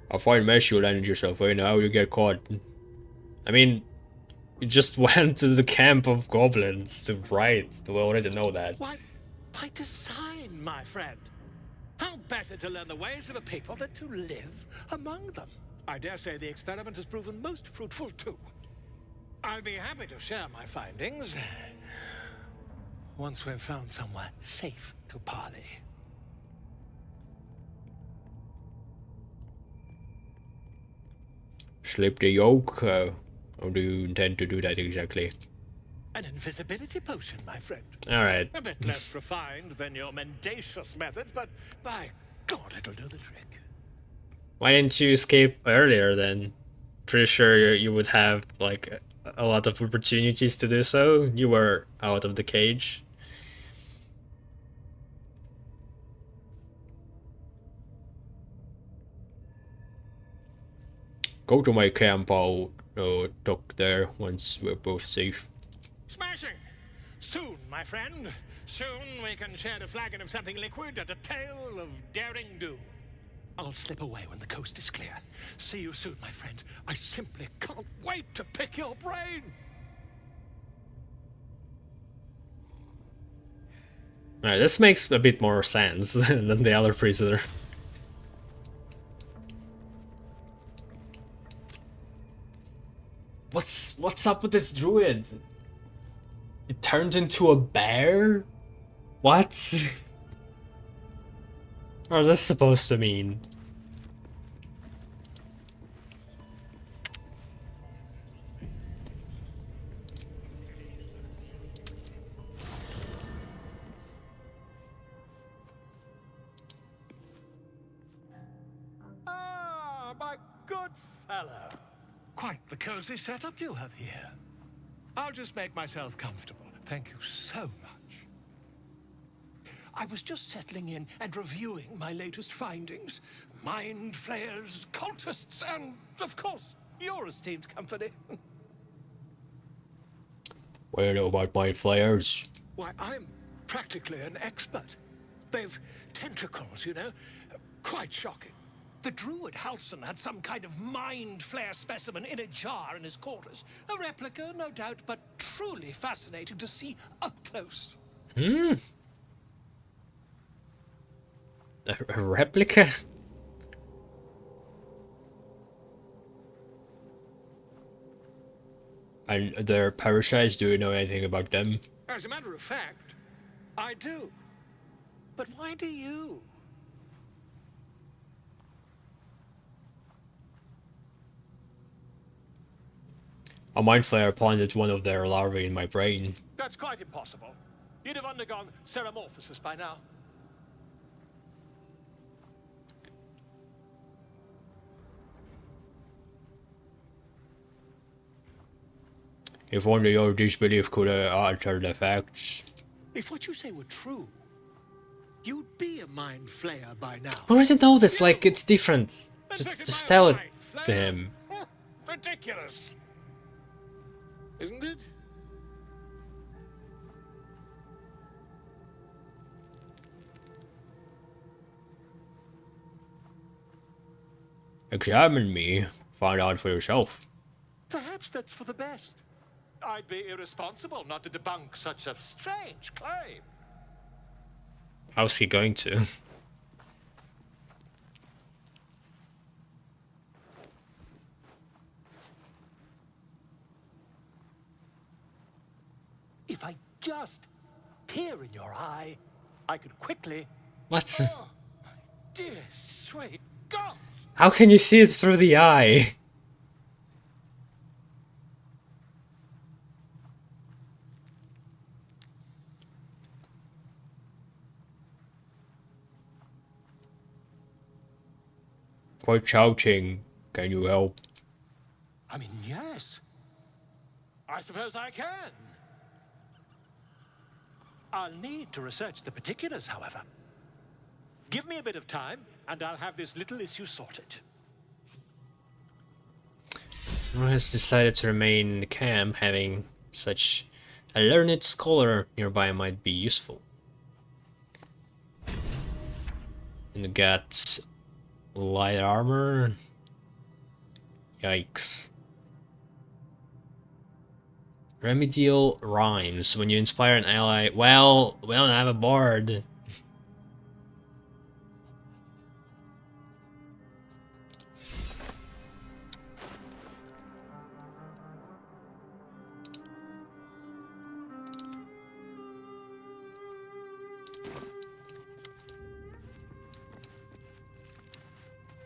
A fine mess you landed yourself in. How you get caught? I mean, you just went to the camp of goblins to write. We already know that. Why, by design, my friend. How better to learn the ways of a people than to live among them? I dare say the experiment has proven most fruitful, too. I'll be happy to share my findings once we've found somewhere safe to parley. Slip the yoke? How do you intend to do that exactly? An invisibility potion, my friend. Alright. A bit less refined than your mendacious method, but by God, it'll do the trick. Why didn't you escape earlier then? Pretty sure you would have like a lot of opportunities to do so. You were out of the cage. Go to my camp, I'll dock there once we're both safe. Smashing! Soon, my friend. Soon we can share a flagon of something liquid and a tale of daring do. I'll slip away when the coast is clear. See you soon, my friend. I simply can't wait to pick your brain. Alright, this makes a bit more sense than the other prisoner. What's up with this druid? It turned into a bear? What? What is this supposed to mean? Ah, my good fellow. Quite the cozy setup you have here. I'll just make myself comfortable. Thank you so much. I was just settling in and reviewing my latest findings. Mind flayers, cultists, and, of course, your esteemed company. What do you know about mind flayers? Why, I'm practically an expert. They've tentacles, you know? Quite shocking. The druid Halson had some kind of mind flare specimen in a jar in his quarters. A replica, no doubt, but truly fascinating to see up close. A replica? And their parasites, do you know anything about them? As a matter of fact, I do. But why do you? A mind flayer planted one of their larvae in my brain. That's quite impossible. You'd have undergone ceramorphosis by now. If only your disbelief could alter the facts. If what you say were true, you'd be a mind flayer by now. I already know this, like, it's different. Just tell it to him. Ridiculous. Isn't it? Examine me. Find out for yourself. Perhaps that's for the best. I'd be irresponsible not to debunk such a strange claim. How's he going to? If I just peer in your eye, I could quickly... What? Oh, my dear, sweet gods! How can you see it through the eye? Quite shouting. Can you help? I mean, yes. I suppose I can. I'll need to research the particulars, however. Give me a bit of time, and I'll have this little issue sorted. Who has decided to remain in the camp? Having such a learned scholar nearby might be useful. And you got light armor. Yikes. Remedial rhymes. When you inspire an ally, well, we don't have a bard.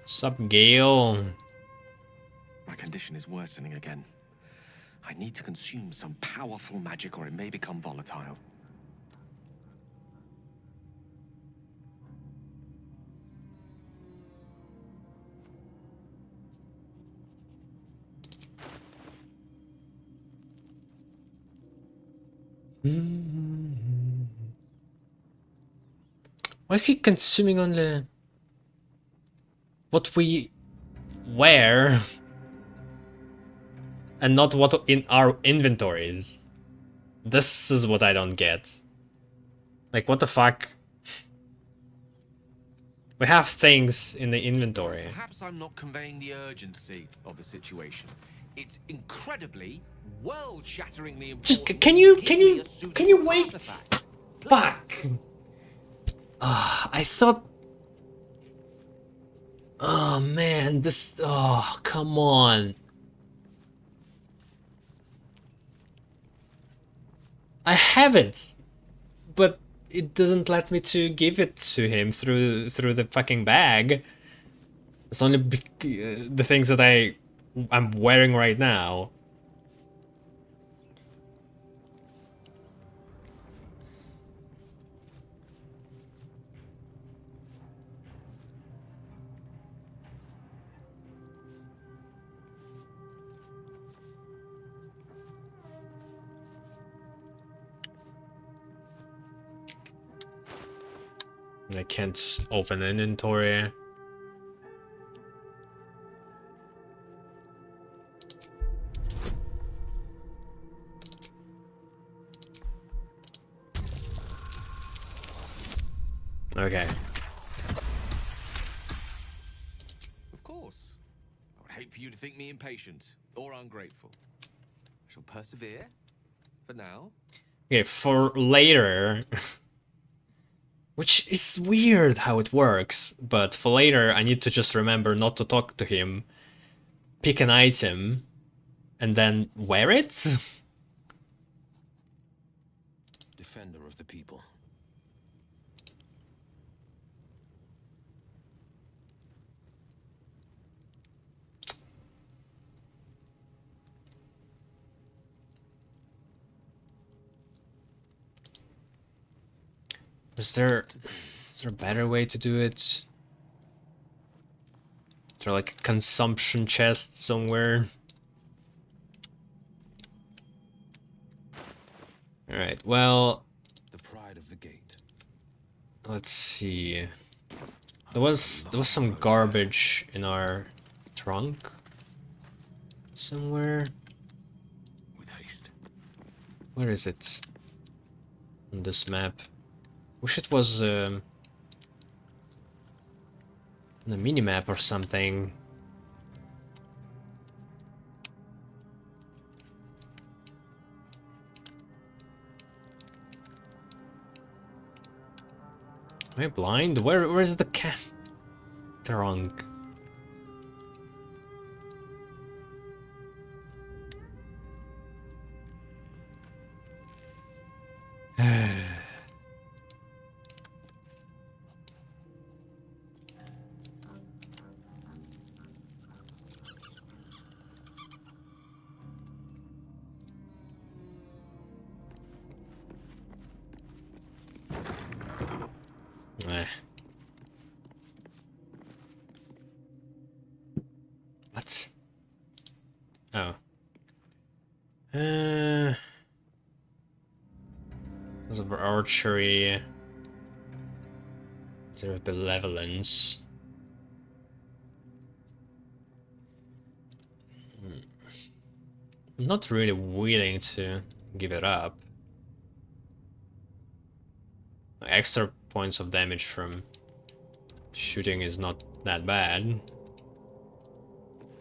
Sup, Gale? My condition is worsening again. I need to consume some powerful magic or it may become volatile. Why is he consuming only what we wear and not what in our inventories? This is what I don't get. Like, what the fuck? We have things in the inventory. Perhaps I'm not conveying the urgency of the situation. It's incredibly, world-shatteringly important. Just can you wait? Fuck. I thought. Oh man, this. Oh, come on. I have it, but it doesn't let me to give it to him through the fucking bag. It's only the things that I'm wearing right now. I can't open inventory. Okay. Of course. I would hate for you to think me impatient or ungrateful. I shall persevere for now. Okay, for later. Which is weird how it works, but for later I need to just remember not to talk to him, pick an item, and then wear it? Defender of the people. Is there a better way to do it? Is there like a consumption chest somewhere? Alright, well, The pride of the gate. let's see. There was some garbage in our trunk somewhere. With haste. Where is it? On this map. Wish it was on a mini-map or something. Am I blind? Where is the cat? Trunk. What? Oh. Because of archery. There of benevolence. I'm not really willing to give it up. Extra points of damage from shooting is not that bad.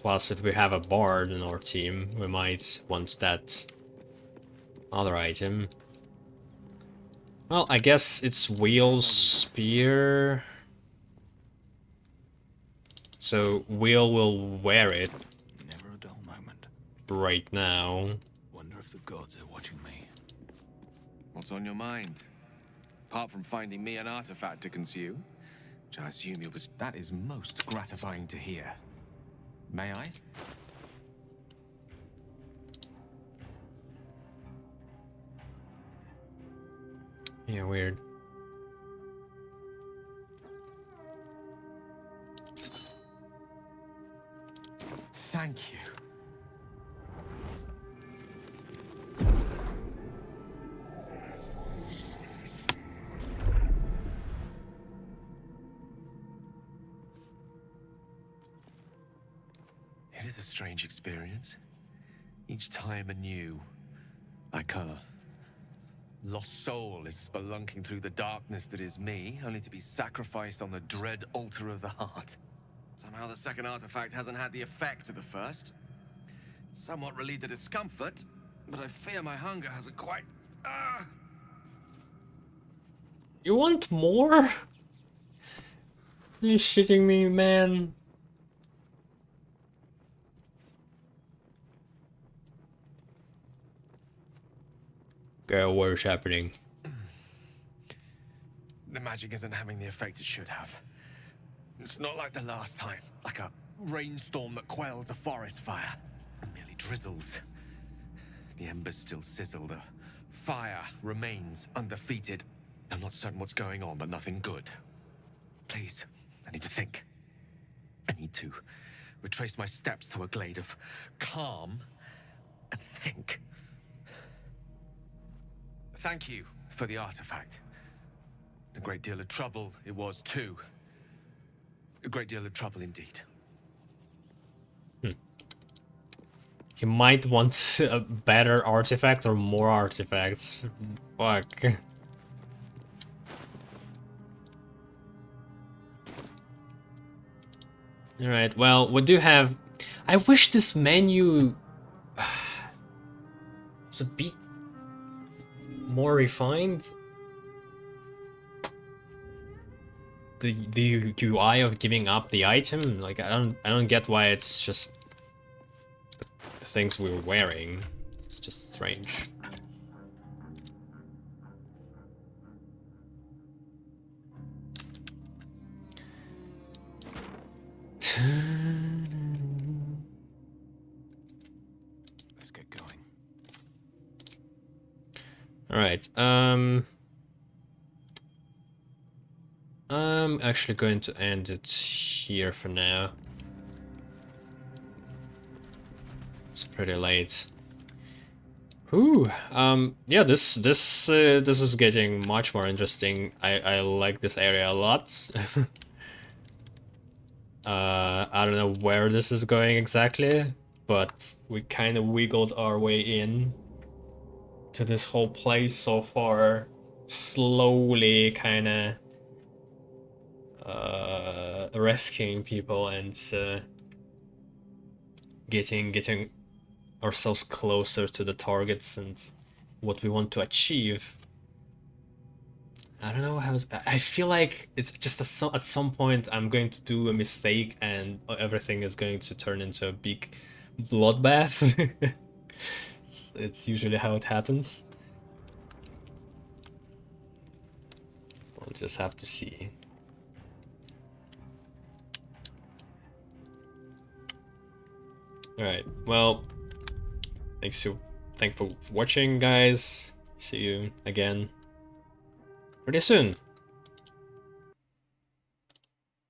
Plus, if we have a bard in our team, we might want that other item. Well, I guess it's Wheel's spear. So Wheel will wear it. Never a dull moment. Right now. Wonder if the gods are watching me. What's on your mind? Apart from finding me an artifact to consume, which I assume it was. That is most gratifying to hear. May I? Yeah, weird. Thank you. It is a strange experience. Each time anew, like a lost soul is spelunking through the darkness that is me, only to be sacrificed on the dread altar of the heart. Somehow the second artifact hasn't had the effect of the first. It's somewhat relieved the discomfort, but I fear my hunger hasn't quite... You want more? You shitting me, man? Girl, what is happening? The magic isn't having the effect it should have. It's not like the last time, like a rainstorm that quells a forest fire. It merely drizzles. The embers still sizzle, the fire remains undefeated. I'm not certain what's going on, but nothing good. Please, I need to think. I need to retrace my steps to a glade of calm and think. Thank you for the artifact. A great deal of trouble it was too. A great deal of trouble indeed. You might want a better artifact or more artifacts. Fuck. Alright, well, we do have... I wish this menu was a bit more refined. The UI of giving up the item, like I don't get why it's just the things we were wearing. It's just strange. Let's get going. All right. I'm actually going to end it here for now. It's pretty late. Whew. Yeah, this is getting much more interesting. I like this area a lot. I don't know where this is going exactly, but we kind of wiggled our way in to this whole place so far, slowly kind of rescuing people and getting ourselves closer to the targets and what we want to achieve. I don't know how. I feel like it's just at some point I'm going to do a mistake and everything is going to turn into a big bloodbath. It's usually how it happens. We'll just have to see. Alright, well, thanks for watching, guys. See you again pretty soon.